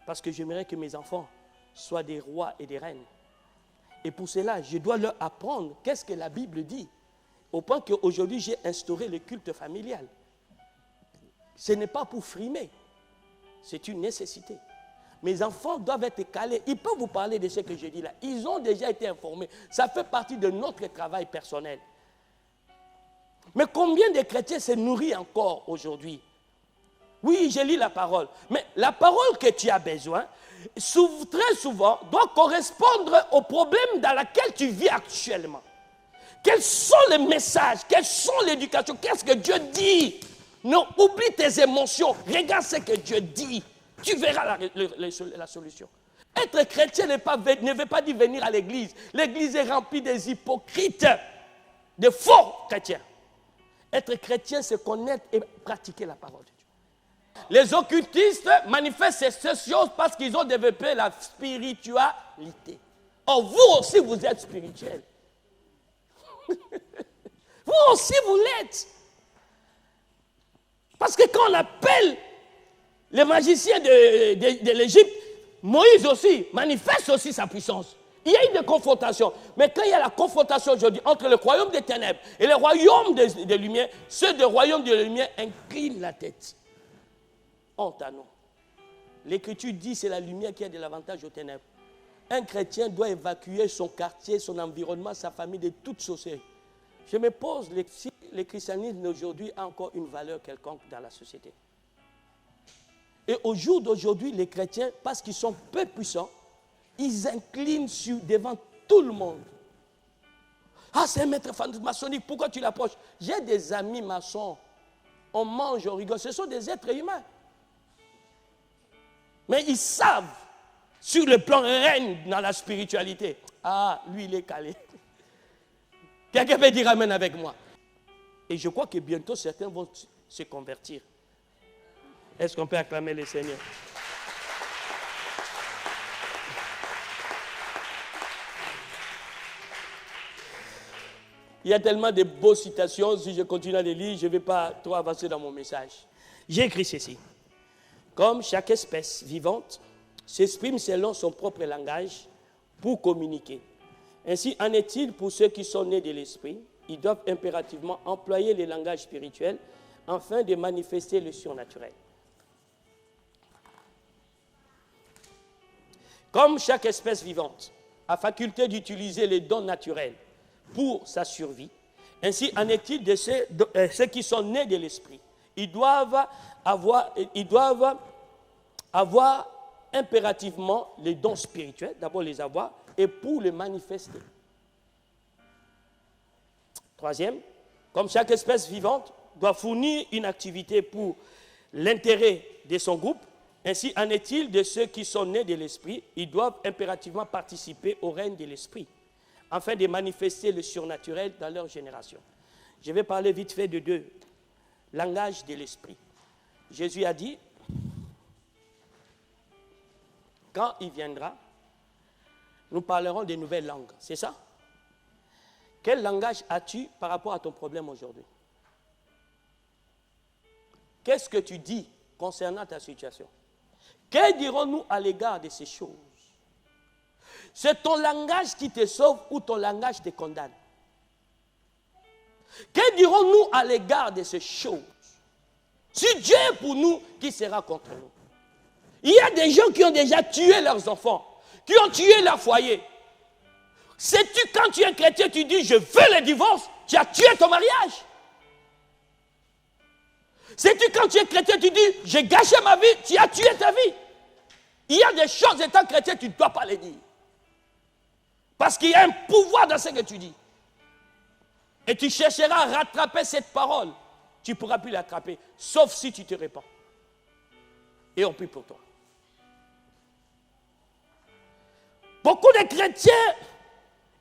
Parce que j'aimerais que mes enfants soient des rois et des reines. Et pour cela, je dois leur apprendre qu'est-ce que la Bible dit. Au point qu'aujourd'hui, j'ai instauré le culte familial. Ce n'est pas pour frimer. C'est une nécessité. Mes enfants doivent être calés. Ils peuvent vous parler de ce que je dis là. Ils ont déjà été informés. Ça fait partie de notre travail personnel. Mais combien de chrétiens se nourrissent encore aujourd'hui? Oui, je lis la parole. Mais la parole que tu as besoin, très souvent, doit correspondre au problème dans lequel tu vis actuellement. Quels sont les messages? Quelles sont l'éducation? Qu'est-ce que Dieu dit? Non, oublie tes émotions. Regarde ce que Dieu dit. Tu verras la solution. Être chrétien ne veut pas dire venir à l'église. L'église est remplie des hypocrites, de faux chrétiens. Être chrétien, c'est connaître et pratiquer la parole de Dieu. Les occultistes manifestent ces choses parce qu'ils ont développé la spiritualité. Or, vous aussi, vous êtes spirituel. Vous aussi, vous l'êtes. Parce que quand on appelle les magiciens de l'Égypte, Moïse aussi manifeste aussi sa puissance. Il y a eu des confrontations. Mais quand il y a la confrontation aujourd'hui entre le royaume des ténèbres et le royaume des lumières, ceux du royaume des lumières inclinent la tête. Honte à nous. L'Écriture dit que c'est la lumière qui a de l'avantage aux ténèbres. Un chrétien doit évacuer son quartier, son environnement, sa famille de toute sorcellerie. Je me pose si le christianisme d'aujourd'hui a encore une valeur quelconque dans la société. Et au jour d'aujourd'hui, les chrétiens, parce qu'ils sont peu puissants, ils inclinent devant tout le monde. Ah, c'est un maître maçonnique, pourquoi tu l'approches? J'ai des amis maçons. On mange, on rigole. Ce sont des êtres humains. Mais ils savent, sur le plan règne dans la spiritualité. Ah, lui, il est calé. Quelqu'un peut dire amen avec moi. Et je crois que bientôt, certains vont se convertir. Est-ce qu'on peut acclamer le Seigneur? Il y a tellement de beaux citations, si je continue à les lire, je ne vais pas trop avancer dans mon message. J'ai écrit ceci. Comme chaque espèce vivante s'exprime selon son propre langage pour communiquer. Ainsi en est-il pour ceux qui sont nés de l'esprit. Ils doivent impérativement employer le langage spirituel afin de manifester le surnaturel. Comme chaque espèce vivante a faculté d'utiliser les dons naturels pour sa survie, ainsi en est-il de ceux qui sont nés de l'esprit. Ils doivent avoir impérativement les dons spirituels, d'abord les avoir, et pour les manifester. Troisième, comme chaque espèce vivante doit fournir une activité pour l'intérêt de son groupe, ainsi en est-il de ceux qui sont nés de l'esprit. Ils doivent impérativement participer au règne de l'esprit, afin de manifester le surnaturel dans leur génération. Je vais parler vite fait de deux. Langage de l'esprit. Jésus a dit, quand il viendra, nous parlerons des nouvelles langues. C'est ça? Quel langage as-tu par rapport à ton problème aujourd'hui? Qu'est-ce que tu dis concernant ta situation? Que dirons-nous à l'égard de ces choses? C'est ton langage qui te sauve ou ton langage te condamne? Que dirons-nous à l'égard de ces choses? Si Dieu est pour nous, qui sera contre nous? Il y a des gens qui ont déjà tué leurs enfants, qui ont tué leur foyer. Sais-tu, quand tu es chrétien, tu dis je veux le divorce, tu as tué ton mariage. Sais-tu, quand tu es chrétien, tu dis j'ai gâché ma vie, tu as tué ta vie. Il y a des choses étant chrétien, tu ne dois pas les dire. Parce qu'il y a un pouvoir dans ce que tu dis. Et tu chercheras à rattraper cette parole. Tu ne pourras plus l'attraper, sauf si tu te répands. Et on prie pour toi. Beaucoup de chrétiens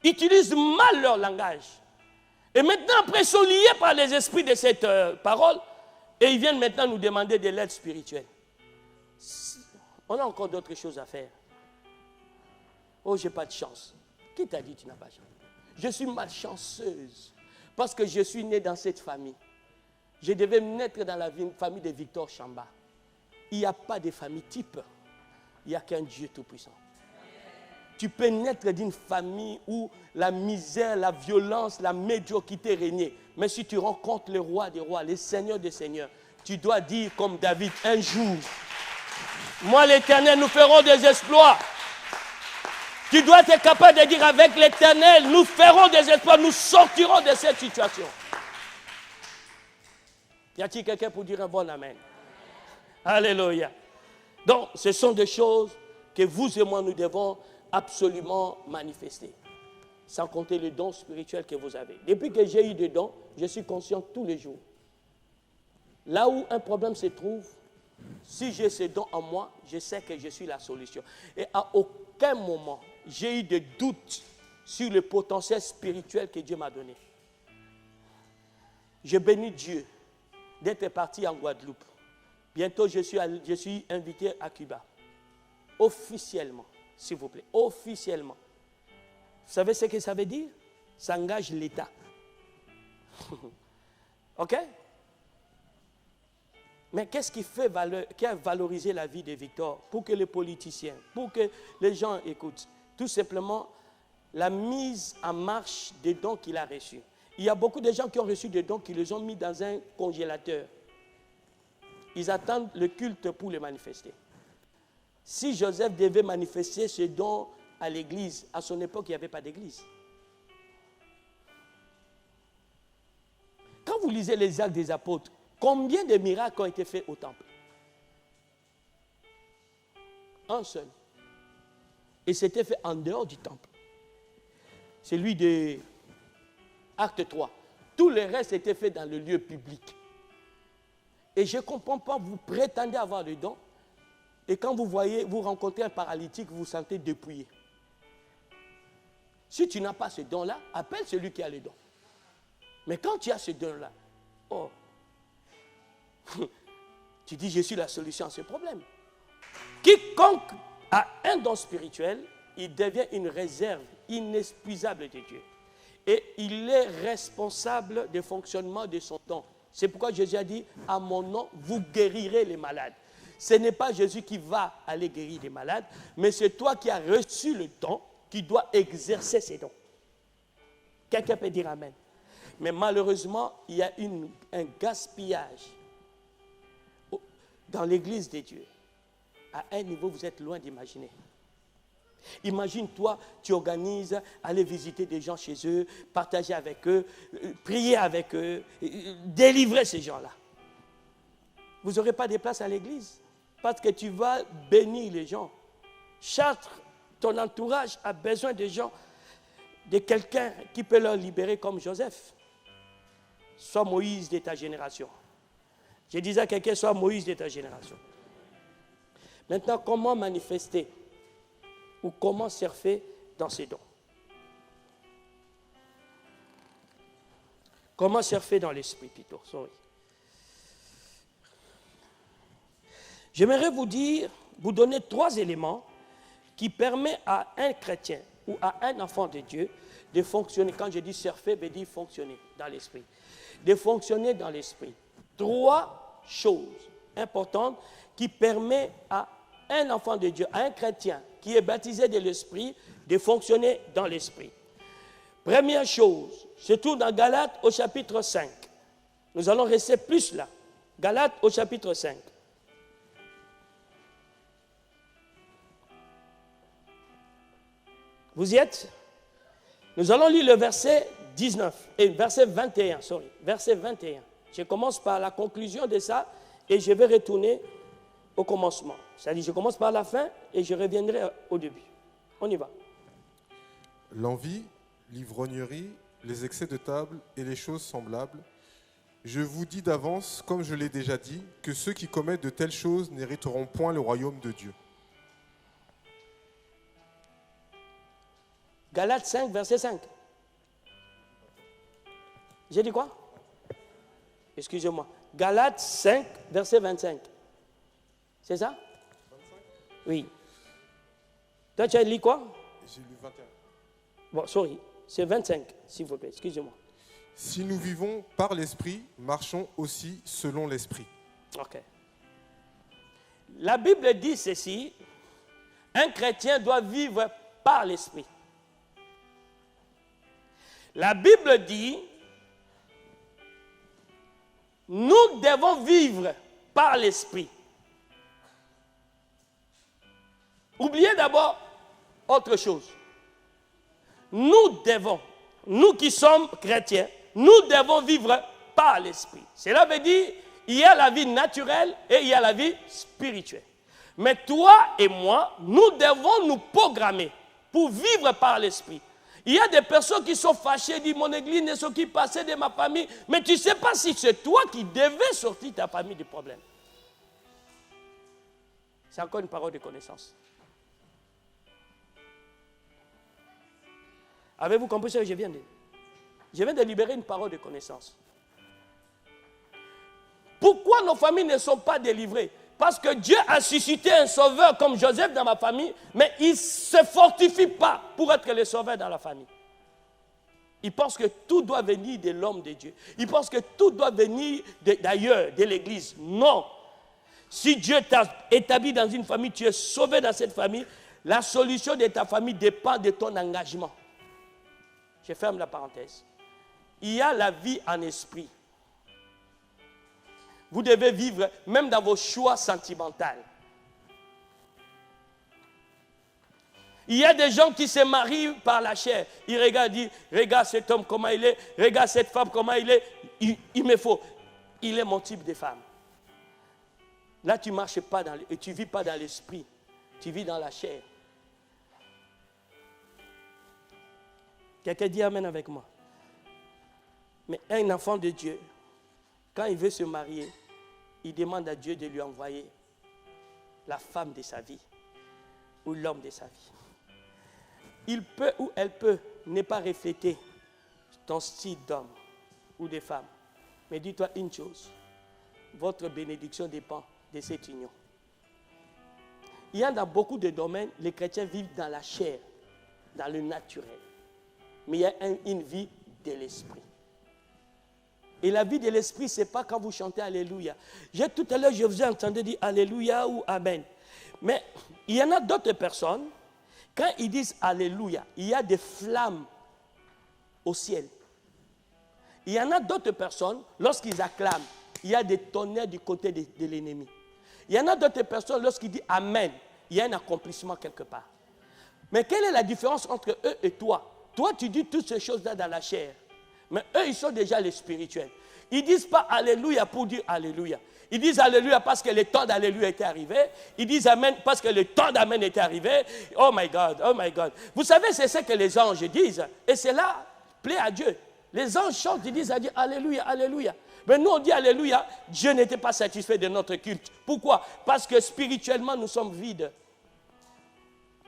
utilisent mal leur langage. Et maintenant, après, ils sont liés par les esprits de cette parole. Et ils viennent maintenant nous demander de l'aide spirituelle. On a encore d'autres choses à faire. Oh, j'ai pas de chance. Qui t'a dit que tu n'as pas de chance? Je suis malchanceuse parce que je suis né dans cette famille. Je devais naître dans la famille de Victor Chamba. Il n'y a pas de famille type. Il n'y a qu'un Dieu tout-puissant. Tu peux naître d'une famille où la misère, la violence, la médiocrité régnait. Mais si tu rencontres le roi des rois, le seigneur des seigneurs, Tu dois dire comme David, un jour, moi l'Éternel, nous ferons des exploits. Tu dois être capable de dire avec l'Éternel, nous ferons des exploits, nous sortirons de cette situation. Y a-t-il quelqu'un pour dire un bon amen? Alléluia. Donc, ce sont des choses que vous et moi, nous devons absolument manifester. Sans compter les dons spirituels que vous avez. Depuis que j'ai eu des dons, je suis conscient tous les jours. Là où un problème se trouve, si j'ai ces dons en moi, je sais que je suis la solution. Et à aucun moment, j'ai eu de doutes sur le potentiel spirituel que Dieu m'a donné. Je bénis Dieu d'être parti en Guadeloupe. Bientôt, je suis invité à Cuba. Officiellement, s'il vous plaît, officiellement. Vous savez ce que ça veut dire? Ça engage l'État. OK? Mais qu'est-ce qui a valorisé la vie de Victor pour que les politiciens, pour que les gens écoutent? Tout simplement, la mise en marche des dons qu'il a reçus. Il y a beaucoup de gens qui ont reçu des dons qui les ont mis dans un congélateur. Ils attendent le culte pour les manifester. Si Joseph devait manifester ses dons à l'église, à son époque, il n'y avait pas d'église. Quand vous lisez les actes des apôtres, combien de miracles ont été faits au temple? Un seul. Et c'était fait en dehors du temple. Celui de Acte 3. Tout le reste était fait dans le lieu public. Et je ne comprends pas, vous prétendez avoir le don, et quand vous rencontrez un paralytique, vous vous sentez dépouillé. Si tu n'as pas ce don-là, appelle celui qui a le don. Mais quand tu as ce don-là, oh, tu dis, je suis la solution à ce problème. Quiconque a un don spirituel, il devient une réserve inépuisable de Dieu. Et il est responsable du fonctionnement de son don. C'est pourquoi Jésus a dit, à mon nom, vous guérirez les malades. Ce n'est pas Jésus qui va aller guérir les malades, mais c'est toi qui as reçu le don, qui dois exercer ces dons. Quelqu'un peut dire amen. Mais malheureusement, il y a un gaspillage dans l'église de Dieu. À un niveau, vous êtes loin d'imaginer. Imagine-toi, tu organises, aller visiter des gens chez eux, partager avec eux, prier avec eux, délivrer ces gens-là. Vous n'aurez pas de place à l'église parce que tu vas bénir les gens. Chartres, ton entourage a besoin de gens, de quelqu'un qui peut leur libérer comme Joseph. Sois Moïse de ta génération. Je disais à quelqu'un, sois Moïse de ta génération. Maintenant, comment manifester ou comment surfer dans ces dons? Comment surfer dans l'esprit plutôt, sorry. J'aimerais vous donner 3 éléments qui permettent à un chrétien ou à un enfant de Dieu de fonctionner. Quand je dis surfer, je dis fonctionner dans l'esprit. De fonctionner dans l'esprit. 3 choses importantes qui permettent à un enfant de Dieu, à un chrétien qui est baptisé de l'esprit, de fonctionner dans l'esprit. Première chose, se trouve dans Galates au chapitre 5. Nous allons rester plus là. Galates au chapitre 5. Vous y êtes? Nous allons lire le verset 19, verset 21, verset 21. Je commence par la conclusion de ça et je vais retourner au commencement. C'est-à-dire, je commence par la fin et je reviendrai au début. On y va. L'envie, l'ivrognerie, les excès de table et les choses semblables. Je vous dis d'avance, comme je l'ai déjà dit, que ceux qui commettent de telles choses n'hériteront point le royaume de Dieu. Galates 5, verset 5. J'ai dit quoi? Excusez-moi. Galates 5, verset 25. C'est ça? 25? Oui. Toi, tu as lu quoi? J'ai lu 21. Bon, sorry. C'est 25, s'il vous plaît. Excusez-moi. Si nous vivons par l'esprit, marchons aussi selon l'esprit. Ok. La Bible dit ceci. Un chrétien doit vivre par l'esprit. La Bible dit, nous nous devons vivre par l'esprit. Oubliez d'abord autre chose. Nous qui sommes chrétiens, nous devons vivre par l'esprit. Cela veut dire, il y a la vie naturelle et il y a la vie spirituelle. Mais toi et moi, nous devons nous programmer pour vivre par l'esprit. Il y a des personnes qui sont fâchées, disent mon église ne s'occupe pas de ma famille, mais tu ne sais pas si c'est toi qui devais sortir ta famille du problème. C'est encore une parole de connaissance. Avez-vous compris ce que je viens de dire? Je viens de libérer une parole de connaissance. Pourquoi nos familles ne sont pas délivrées? Parce que Dieu a suscité un sauveur comme Joseph dans ma famille, mais il ne se fortifie pas pour être le sauveur dans la famille. Il pense que tout doit venir de l'homme de Dieu. Il pense que tout doit venir d'ailleurs, de l'église. Non. Si Dieu t'a établi dans une famille, tu es sauvé dans cette famille, la solution de ta famille dépend de ton engagement. Je ferme la parenthèse. Il y a la vie en esprit. Vous devez vivre même dans vos choix sentimentaux. Il y a des gens qui se marient par la chair. Ils regardent, disent, regarde cet homme comment il est, regarde cette femme comment il est. Il me faut. Il est mon type de femme. Là, tu ne marches pas et tu ne vis pas dans l'esprit. Tu vis dans la chair. Quelqu'un dit amen avec moi. Mais un enfant de Dieu, quand il veut se marier, il demande à Dieu de lui envoyer la femme de sa vie ou l'homme de sa vie. Il peut ou elle peut ne pas refléter ton style d'homme ou de femme. Mais dis-toi une chose, votre bénédiction dépend de cette union. Il y a dans beaucoup de domaines, les chrétiens vivent dans la chair, dans le naturel. Mais il y a une vie de l'esprit. Et la vie de l'esprit, ce n'est pas quand vous chantez Alléluia. Tout à l'heure, je vous ai entendu dire Alléluia ou Amen. Mais il y en a d'autres personnes, quand ils disent Alléluia, il y a des flammes au ciel. Il y en a d'autres personnes, lorsqu'ils acclament, il y a des tonnerres du côté de l'ennemi. Il y en a d'autres personnes, lorsqu'ils disent Amen, il y a un accomplissement quelque part. Mais quelle est la différence entre eux et toi? Toi, tu dis toutes ces choses-là dans la chair. Mais eux, ils sont déjà les spirituels. Ils ne disent pas Alléluia pour dire Alléluia. Ils disent Alléluia parce que le temps d'Alléluia était arrivé. Ils disent Amen parce que le temps d'Amen était arrivé. Oh my God, oh my God. Vous savez, c'est ce que les anges disent. Et cela plaît à Dieu. Les anges chantent, ils disent à Dieu Alléluia, Alléluia. Mais nous, on dit Alléluia. Dieu n'était pas satisfait de notre culte. Pourquoi? Parce que spirituellement, nous sommes vides.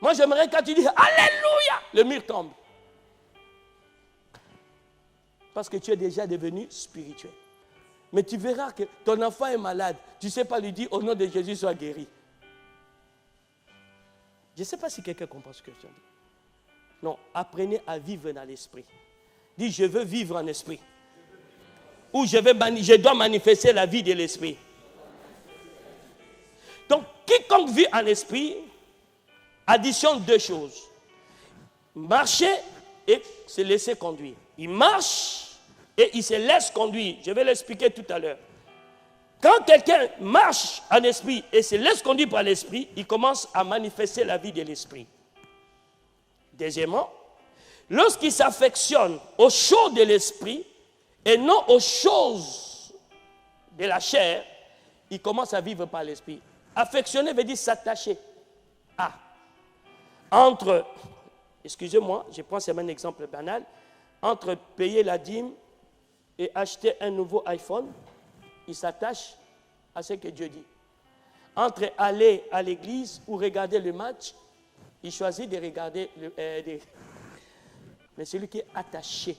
Moi, j'aimerais quand tu dis Alléluia, le mur tombe. Parce que tu es déjà devenu spirituel. Mais tu verras que ton enfant est malade. Tu ne sais pas lui dire au nom de Jésus, sois guéri. Je ne sais pas si quelqu'un comprend ce que je dis. Non, apprenez à vivre dans l'esprit. Dis, je veux vivre en esprit. Ou je dois manifester la vie de l'esprit. Donc, quiconque vit en esprit, additionne deux choses. Marcher et se laisser conduire. Il marche et il se laisse conduire. Je vais l'expliquer tout à l'heure. Quand quelqu'un marche en esprit et se laisse conduire par l'esprit, il commence à manifester la vie de l'esprit. Deuxièmement, lorsqu'il s'affectionne aux choses de l'esprit et non aux choses de la chair, il commence à vivre par l'esprit. Affectionner veut dire s'attacher à. Excusez-moi, je prends seulement un exemple banal. Entre payer la dîme et acheter un nouveau iPhone, il s'attache à ce que Dieu dit. Entre aller à l'église ou regarder le match, il choisit de regarder Mais celui qui est attaché,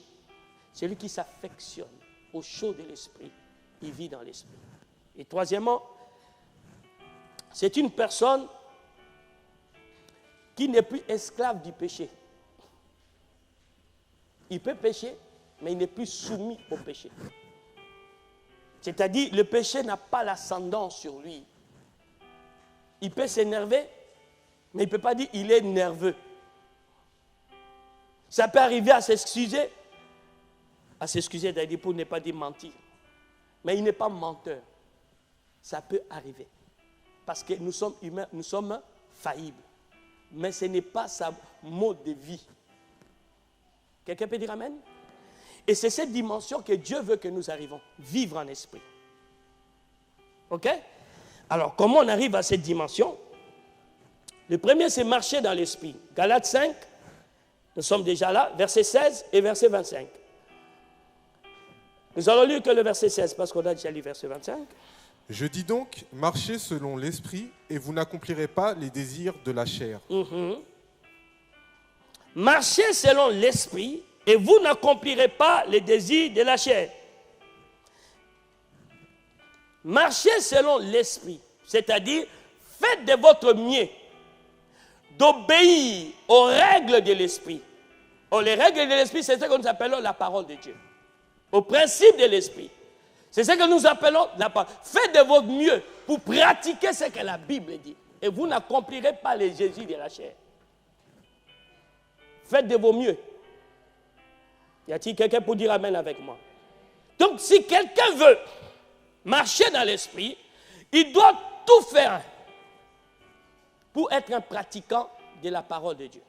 celui qui s'affectionne aux choses de l'esprit, il vit dans l'esprit. Et troisièmement, c'est une personne qui n'est plus esclave du péché. Il peut pécher, mais il n'est plus soumis au péché. C'est-à-dire, le péché n'a pas l'ascendant sur lui. Il peut s'énerver, mais il ne peut pas dire qu'il est nerveux. Ça peut arriver à s'excuser d'ailleurs pour ne pas dire mentir. Mais il n'est pas menteur. Ça peut arriver. Parce que nous sommes humains, nous sommes faillibles. Mais ce n'est pas sa mode de vie. Quelqu'un peut dire amen? Et c'est cette dimension que Dieu veut que nous arrivons. Vivre en esprit. OK? Alors, comment on arrive à cette dimension? Le premier, c'est marcher dans l'esprit. Galates 5, nous sommes déjà là, verset 16 et verset 25. Nous allons lire que le verset 16, parce qu'on a déjà lu verset 25. Je dis donc, marchez selon l'esprit, et vous n'accomplirez pas les désirs de la chair. Marchez selon l'esprit, et vous n'accomplirez pas les désirs de la chair. Marchez selon l'esprit, c'est-à-dire faites de votre mieux d'obéir aux règles de l'esprit. Les règles de l'esprit, c'est ce que nous appelons la parole de Dieu. Au principe de l'esprit. C'est ce que nous appelons la parole. Faites de votre mieux pour pratiquer ce que la Bible dit. Et vous n'accomplirez pas les désirs de la chair. Faites de vos mieux. Y a-t-il quelqu'un pour dire amen avec moi? Donc, si quelqu'un veut marcher dans l'esprit, il doit tout faire pour être un pratiquant de la parole de Dieu.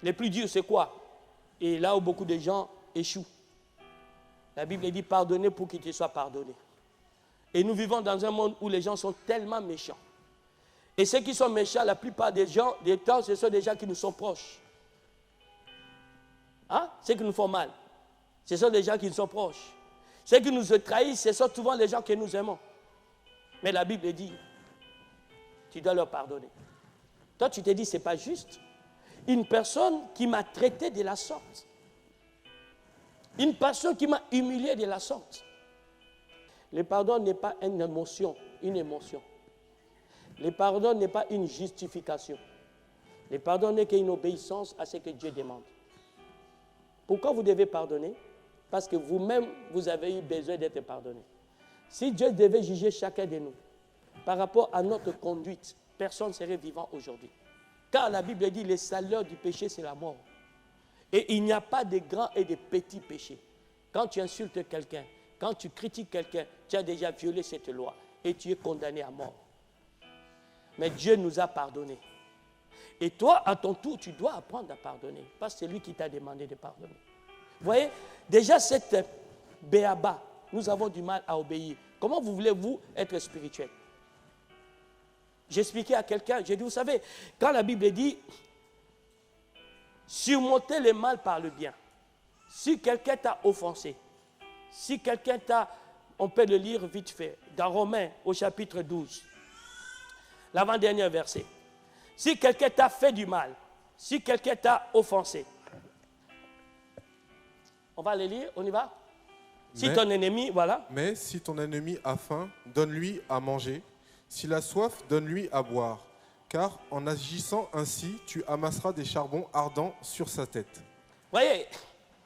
Le plus dur, c'est quoi? Et là où beaucoup de gens échouent. La Bible dit pardonner pour qu'il te soit pardonné. Et nous vivons dans un monde où les gens sont tellement méchants. Et ceux qui sont méchants, la plupart des gens, des temps, ce sont des gens qui nous sont proches. Hein? Ceux qui nous font mal, ce sont des gens qui nous sont proches. Ceux qui nous trahissent, ce sont souvent les gens que nous aimons. Mais la Bible dit, tu dois leur pardonner. Toi, tu te dis, ce n'est pas juste. Une personne qui m'a traité de la sorte. Une personne qui m'a humilié de la sorte. Le pardon n'est pas une émotion. Le pardon n'est pas une justification. Le pardon n'est qu'une obéissance à ce que Dieu demande. Pourquoi vous devez pardonner? Parce que vous-même, vous avez eu besoin d'être pardonné. Si Dieu devait juger chacun de nous par rapport à notre conduite, personne ne serait vivant aujourd'hui. Car la Bible dit, le salaire du péché, c'est la mort. Et il n'y a pas de grands et de petits péchés. Quand tu insultes quelqu'un, quand tu critiques quelqu'un, tu as déjà violé cette loi et tu es condamné à mort. Mais Dieu nous a pardonné. Et toi, à ton tour, tu dois apprendre à pardonner. Parce que c'est lui qui t'a demandé de pardonner. Vous voyez, déjà cette béaba, nous avons du mal à obéir. Comment voulez-vous être spirituel? J'expliquais à quelqu'un, j'ai dit, vous savez, quand la Bible dit surmonter le mal par le bien, si quelqu'un t'a offensé, si quelqu'un t'a, on peut le lire vite fait, dans Romains au chapitre 12, l'avant-dernier verset. Si quelqu'un t'a fait du mal, si quelqu'un t'a offensé, on va le lire, on y va? Si ton ennemi, voilà. Mais si ton ennemi a faim, donne-lui à manger. S'il a soif, donne-lui à boire. Car en agissant ainsi, tu amasseras des charbons ardents sur sa tête. Voyez,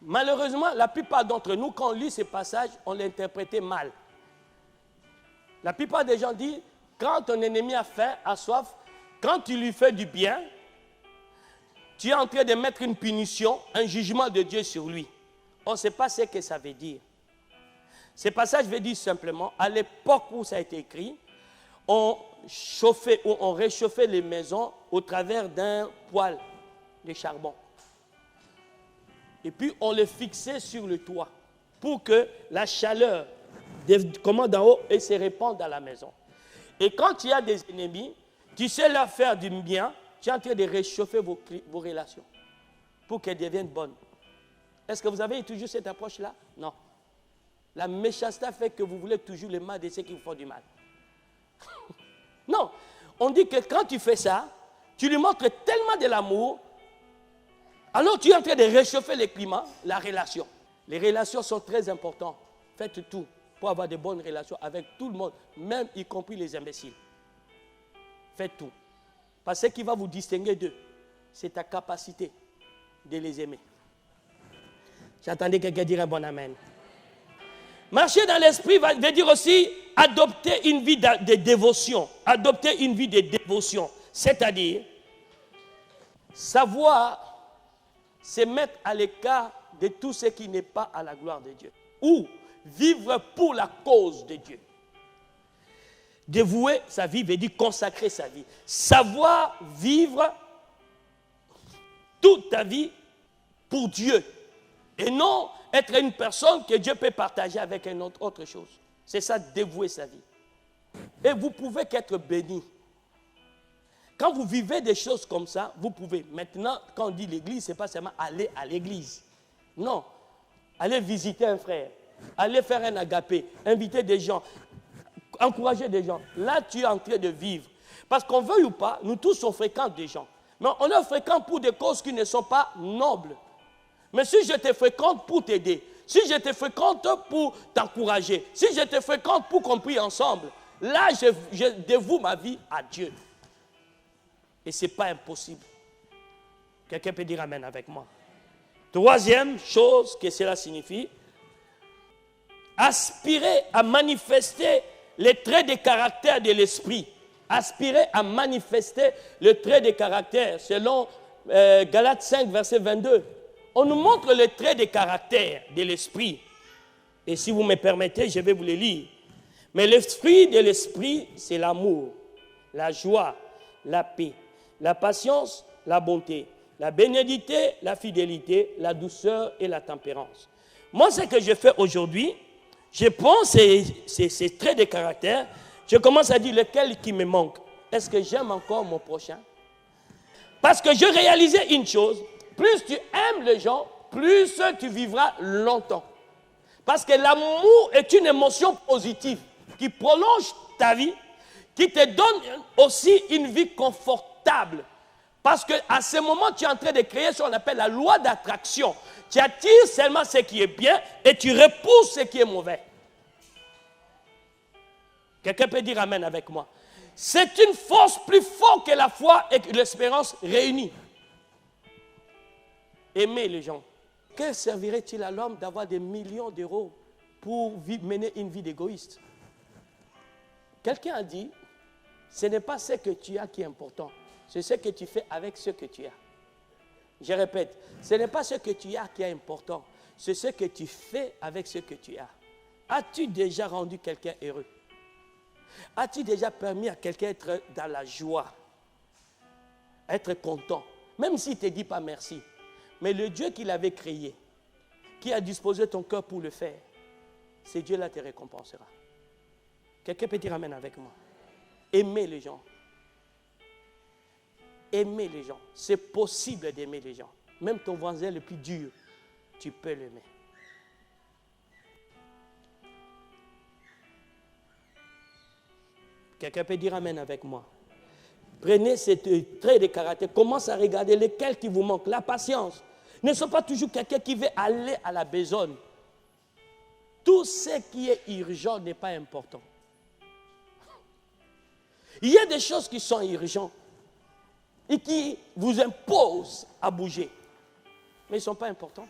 malheureusement, la plupart d'entre nous, quand on lit ces passages, on l'interprétait mal. La plupart des gens disent, quand ton ennemi a faim, a soif, quand tu lui fais du bien, tu es en train de mettre une punition, un jugement de Dieu sur lui. On ne sait pas ce que ça veut dire. Ce passage veut dire simplement, à l'époque où ça a été écrit, on chauffait ou on réchauffait les maisons au travers d'un poêle de charbon. Et puis on les fixait sur le toit pour que la chaleur commence d'en haut et se répande dans la maison. Et quand tu as des ennemis, tu sais leur faire du bien, tu es en train de réchauffer vos relations pour qu'elles deviennent bonnes. Est-ce que vous avez toujours cette approche-là? Non. La méchanceté fait que vous voulez toujours le mal de ceux qui vous font du mal. Non. On dit que quand tu fais ça, tu lui montres tellement de l'amour, alors tu es en train de réchauffer le climat, la relation. Les relations sont très importantes. Faites tout pour avoir de bonnes relations avec tout le monde, même y compris les imbéciles. Faites tout. Parce que ce qui va vous distinguer d'eux, c'est ta capacité de les aimer. J'attendais quelqu'un dire un bon amen. Marcher dans l'esprit veut dire aussi adopter une vie de dévotion. Adopter une vie de dévotion. C'est-à-dire savoir se mettre à l'écart de tout ce qui n'est pas à la gloire de Dieu. ou vivre pour la cause de Dieu. Dévouer sa vie veut dire consacrer sa vie. Savoir vivre toute ta vie pour Dieu. Et non être une personne que Dieu peut partager avec une autre chose. C'est ça, dévouer sa vie. Et vous pouvez qu'être béni. Quand vous vivez des choses comme ça, vous pouvez. Maintenant, quand on dit l'église, ce n'est pas seulement aller à l'église. Non. Aller visiter un frère. Aller faire un agapé. Inviter des gens. Encourager des gens. Là, tu es en train de vivre. Parce qu'on veuille ou pas, nous tous on fréquente des gens. Mais on les fréquente pour des causes qui ne sont pas nobles. Mais si je te fréquente pour t'aider, si je te fréquente pour t'encourager, si je te fréquente pour qu'on prie ensemble, là, je dévoue ma vie à Dieu. Et ce n'est pas impossible. Quelqu'un peut dire amen avec moi. Troisième chose que cela signifie, aspirer à manifester les traits de caractère de l'esprit. Aspirer à manifester les traits de caractère, selon Galates 5, verset 22. On nous montre les traits de caractère de l'esprit. Et si vous me permettez, je vais vous les lire. Mais l'esprit de l'esprit, c'est l'amour, la joie, la paix, la patience, la bonté, la bénédicité, la fidélité, la douceur et la tempérance. Moi, ce que je fais aujourd'hui, je prends ces traits de caractère, je commence à dire lequel qui me manque. Est-ce que j'aime encore mon prochain? Parce que je réalisais une chose, plus tu aimes les gens, plus tu vivras longtemps. Parce que l'amour est une émotion positive qui prolonge ta vie, qui te donne aussi une vie confortable. Parce qu'à ce moment, tu es en train de créer ce qu'on appelle la loi d'attraction. Tu attires seulement ce qui est bien et tu repousses ce qui est mauvais. Quelqu'un peut dire amen avec moi. C'est une force plus forte que la foi et que l'espérance réunies. Aimer les gens. Que servirait-il à l'homme d'avoir des millions d'euros pour mener une vie d'égoïste? Quelqu'un a dit, ce n'est pas ce que tu as qui est important, c'est ce que tu fais avec ce que tu as. Je répète, ce n'est pas ce que tu as qui est important, c'est ce que tu fais avec ce que tu as. As-tu déjà rendu quelqu'un heureux? As-tu déjà permis à quelqu'un d'être dans la joie, être content, même s'il ne te dit pas merci? Mais le Dieu qui l'avait créé, qui a disposé ton cœur pour le faire, ce Dieu-là te récompensera. Quelqu'un peut dire amen avec moi. Aimer les gens. Aimer les gens. C'est possible d'aimer les gens. Même ton voisin le plus dur, tu peux l'aimer. Quelqu'un peut dire amen avec moi. Prenez ces traits de caractère, commencez à regarder lesquels qui vous manquent. La patience. Ne sois pas toujours quelqu'un qui veut aller à la besogne. Tout ce qui est urgent n'est pas important. Il y a des choses qui sont urgentes et qui vous imposent à bouger. Mais ils ne sont pas importants.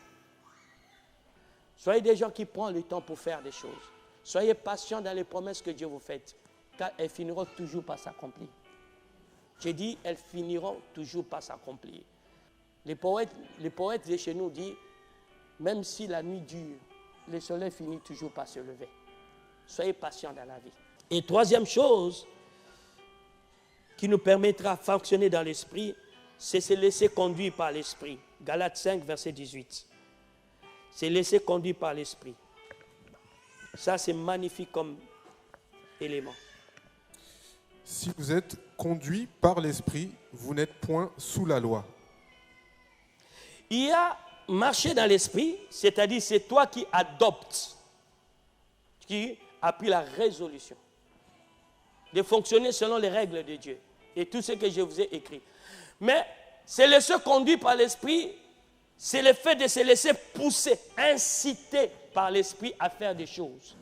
Soyez des gens qui prennent le temps pour faire des choses. Soyez patients dans les promesses que Dieu vous fait, car elles finiront toujours par s'accomplir. J'ai dit, elles finiront toujours par s'accomplir. Les poètes de chez nous disent, même si la nuit dure, le soleil finit toujours par se lever. Soyez patients dans la vie. Et troisième chose qui nous permettra de fonctionner dans l'esprit, c'est se laisser conduire par l'esprit. Galates 5, verset 18. Se laisser conduire par l'esprit. Ça, c'est magnifique comme élément. Si vous êtes conduit par l'esprit, vous n'êtes point sous la loi. Il y a marcher dans l'esprit, c'est-à-dire c'est toi qui adoptes, qui as pris la résolution de fonctionner selon les règles de Dieu et tout ce que je vous ai écrit. Mais se laisser conduire par l'esprit, c'est le fait de se laisser pousser, inciter par l'esprit à faire des choses.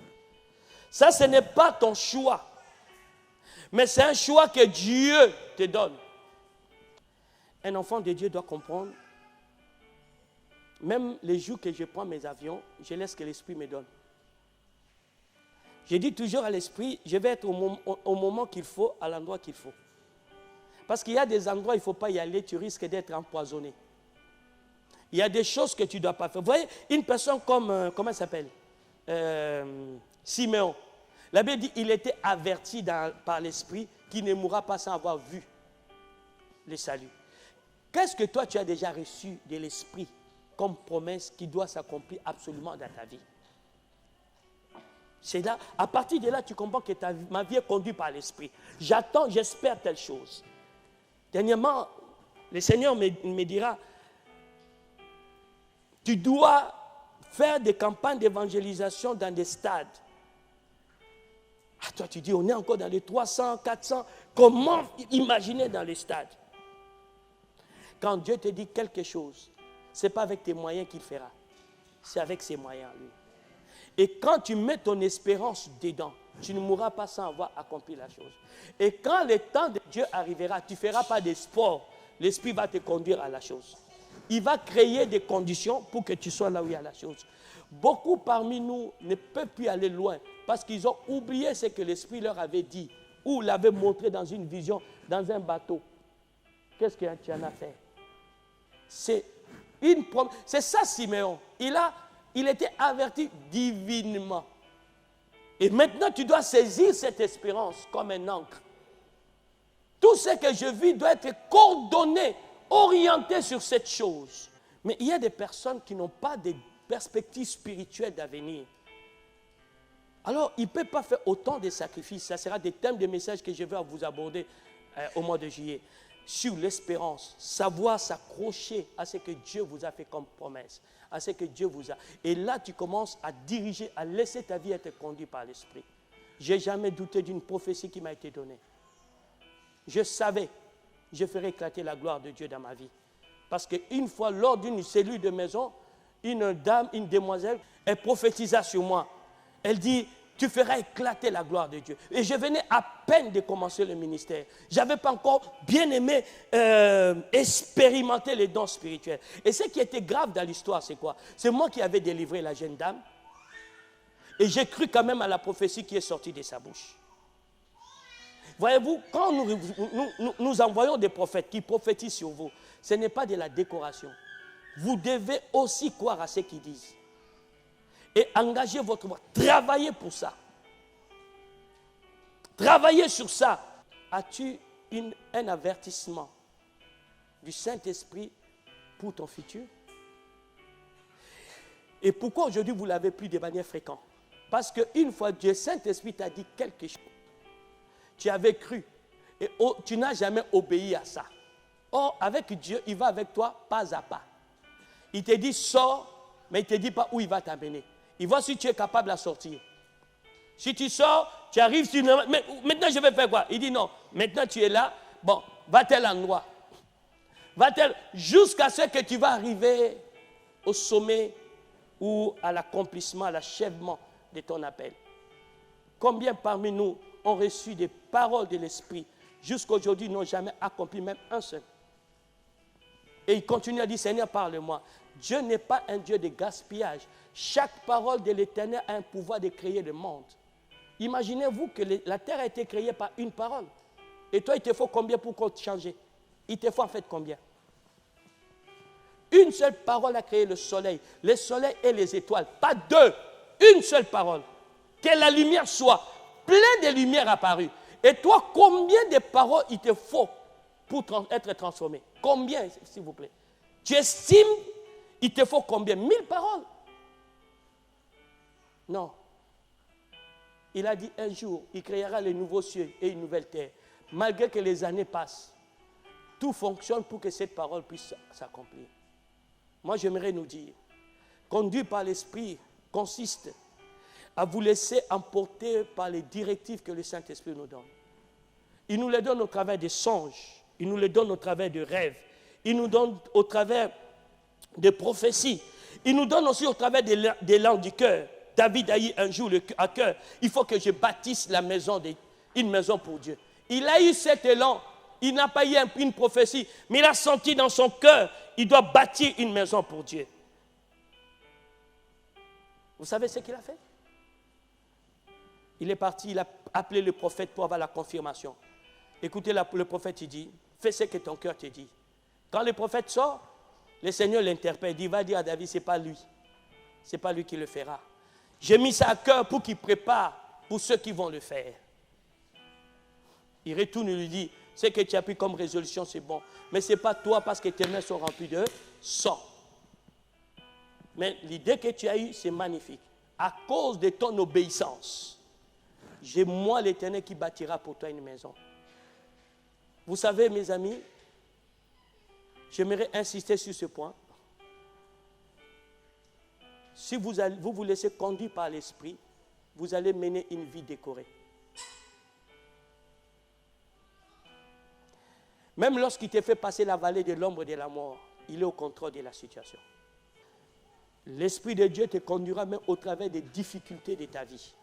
Ça, ce n'est pas ton choix, mais c'est un choix que Dieu te donne. Un enfant de Dieu doit comprendre, même les jours que je prends mes avions, je laisse que l'esprit me donne. Je dis toujours à l'esprit, je vais être au moment qu'il faut, à l'endroit qu'il faut. Parce qu'il y a des endroits où il ne faut pas y aller, tu risques d'être empoisonné. Il y a des choses que tu ne dois pas faire. Vous voyez, une personne comme, comment elle s'appelle? Siméon. La Bible dit il était averti par l'Esprit qu'il ne mourra pas sans avoir vu le salut. Qu'est-ce que toi tu as déjà reçu de l'Esprit comme promesse qui doit s'accomplir absolument dans ta vie? C'est là, à partir de là, tu comprends que ma vie est conduite par l'Esprit. J'attends, j'espère telle chose. Dernièrement, le Seigneur me dira, tu dois faire des campagnes d'évangélisation dans des stades. Ah, toi, tu dis, on est encore dans les 300, 400. Comment imaginer dans les stades? Quand Dieu te dit quelque chose, ce n'est pas avec tes moyens qu'il fera. C'est avec ses moyens, lui. Et quand tu mets ton espérance dedans, tu ne mourras pas sans avoir accompli la chose. Et quand le temps de Dieu arrivera, tu ne feras pas de sport. L'Esprit va te conduire à la chose. Il va créer des conditions pour que tu sois là où il y a la chose. Beaucoup parmi nous ne peuvent plus aller loin parce qu'ils ont oublié ce que l'Esprit leur avait dit ou l'avait montré dans une vision, dans un bateau. Qu'est-ce que tu en as fait? C'est ça Siméon. Il était averti divinement. Et maintenant, tu dois saisir cette espérance comme un encre. Tout ce que je vis doit être coordonné, orienté sur cette chose. Mais il y a des personnes qui n'ont pas de perspectives spirituelles d'avenir. Alors, ils ne peuvent pas faire autant de sacrifices. Ça sera des thèmes de messages que je vais vous aborder au mois de juillet. Sur l'espérance, savoir s'accrocher à ce que Dieu vous a fait comme promesse, à ce que Dieu vous a. Et là, tu commences à diriger, à laisser ta vie être conduite par l'Esprit. Je n'ai jamais douté d'une prophétie qui m'a été donnée. Je savais, je ferais éclater la gloire de Dieu dans ma vie. Parce qu'une fois, lors d'une cellule de maison, une dame, une demoiselle, elle prophétisa sur moi. Elle dit, tu feras éclater la gloire de Dieu. Et je venais à peine de commencer le ministère. Je n'avais pas encore bien aimé expérimenter les dons spirituels. Et ce qui était grave dans l'histoire, c'est quoi? C'est moi qui avais délivré la jeune dame. Et j'ai cru quand même à la prophétie qui est sortie de sa bouche. Voyez-vous, quand nous envoyons des prophètes qui prophétisent sur vous, ce n'est pas de la décoration. Vous devez aussi croire à ce qu'ils disent. Et engagez votre voix. Travaillez pour ça. Travaillez sur ça. As-tu un avertissement du Saint-Esprit pour ton futur? Et pourquoi aujourd'hui vous ne l'avez plus de manière fréquente? Parce qu'une fois Dieu, Saint-Esprit t'a dit quelque chose, tu avais cru et tu n'as jamais obéi à ça. Or, avec Dieu, il va avec toi pas à pas. Il te dit sors, mais il ne te dit pas où il va t'amener. Il voit si tu es capable de sortir. Si tu sors, tu arrives sur une... Mais maintenant je vais faire quoi? Il dit non, maintenant tu es là, bon, va tel endroit. Va tel... Jusqu'à ce que tu vas arriver au sommet ou à l'accomplissement, à l'achèvement de ton appel. Combien parmi nous ont reçu des paroles de l'Esprit jusqu'à aujourd'hui n'ont jamais accompli même un seul? Et il continue à dire, Seigneur, parle-moi. Dieu n'est pas un Dieu de gaspillage. Chaque parole de l'Éternel a un pouvoir de créer le monde. Imaginez-vous que la terre a été créée par une parole. Et toi, il te faut combien pour changer? Il te faut en fait combien? Une seule parole a créé le soleil et les étoiles. Pas deux. Une seule parole. Que la lumière soit. Plein de lumière apparue. Et toi, combien de paroles il te faut pour être transformé? Combien, s'il vous plaît? Tu estimes, il te faut combien? 1000 paroles? Non. Il a dit un jour, il créera les nouveaux cieux et une nouvelle terre. Malgré que les années passent, tout fonctionne pour que cette parole puisse s'accomplir. Moi, j'aimerais nous dire, conduit par l'Esprit consiste à vous laisser emporter par les directives que le Saint-Esprit nous donne. Il nous les donne au travers des songes, il nous les donne au travers de rêves, il nous donne au travers des prophéties, il nous donne aussi au travers des langues du cœur. David a eu un jour à cœur, il faut que je bâtisse une maison pour Dieu. Il a eu cet élan, il n'a pas eu une prophétie, mais il a senti dans son cœur, il doit bâtir une maison pour Dieu. Vous savez ce qu'il a fait? Il est parti, il a appelé le prophète pour avoir la confirmation. Écoutez, le prophète, il dit, fais ce que ton cœur te dit. Quand le prophète sort, le Seigneur l'interpelle, il dit, va dire à David, ce n'est pas lui. Ce n'est pas lui qui le fera. J'ai mis ça à cœur pour qu'il prépare pour ceux qui vont le faire. Il retourne et lui dit, ce que tu as pris comme résolution, c'est bon. Mais ce n'est pas toi parce que tes mains sont remplies de sang. Mais l'idée que tu as eue, c'est magnifique. À cause de ton obéissance, j'ai moi l'Éternel qui bâtira pour toi une maison. Vous savez, mes amis, j'aimerais insister sur ce point. Si vous vous laissez conduire par l'Esprit, vous allez mener une vie décorée. Même lorsqu'il te fait passer la vallée de l'ombre de la mort, il est au contrôle de la situation. L'Esprit de Dieu te conduira même au travers des difficultés de ta vie.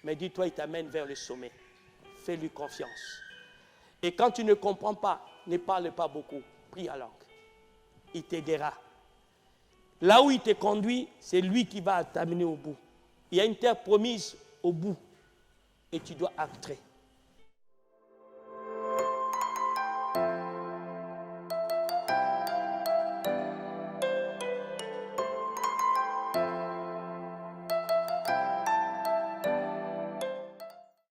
Mais dis-toi, il t'amène vers le sommet. Fais-lui confiance. Et quand tu ne comprends pas, ne parle pas beaucoup. Prie à langue. Il t'aidera. Là où il te conduit, c'est lui qui va t'amener au bout. Il y a une terre promise au bout. Et tu dois entrer.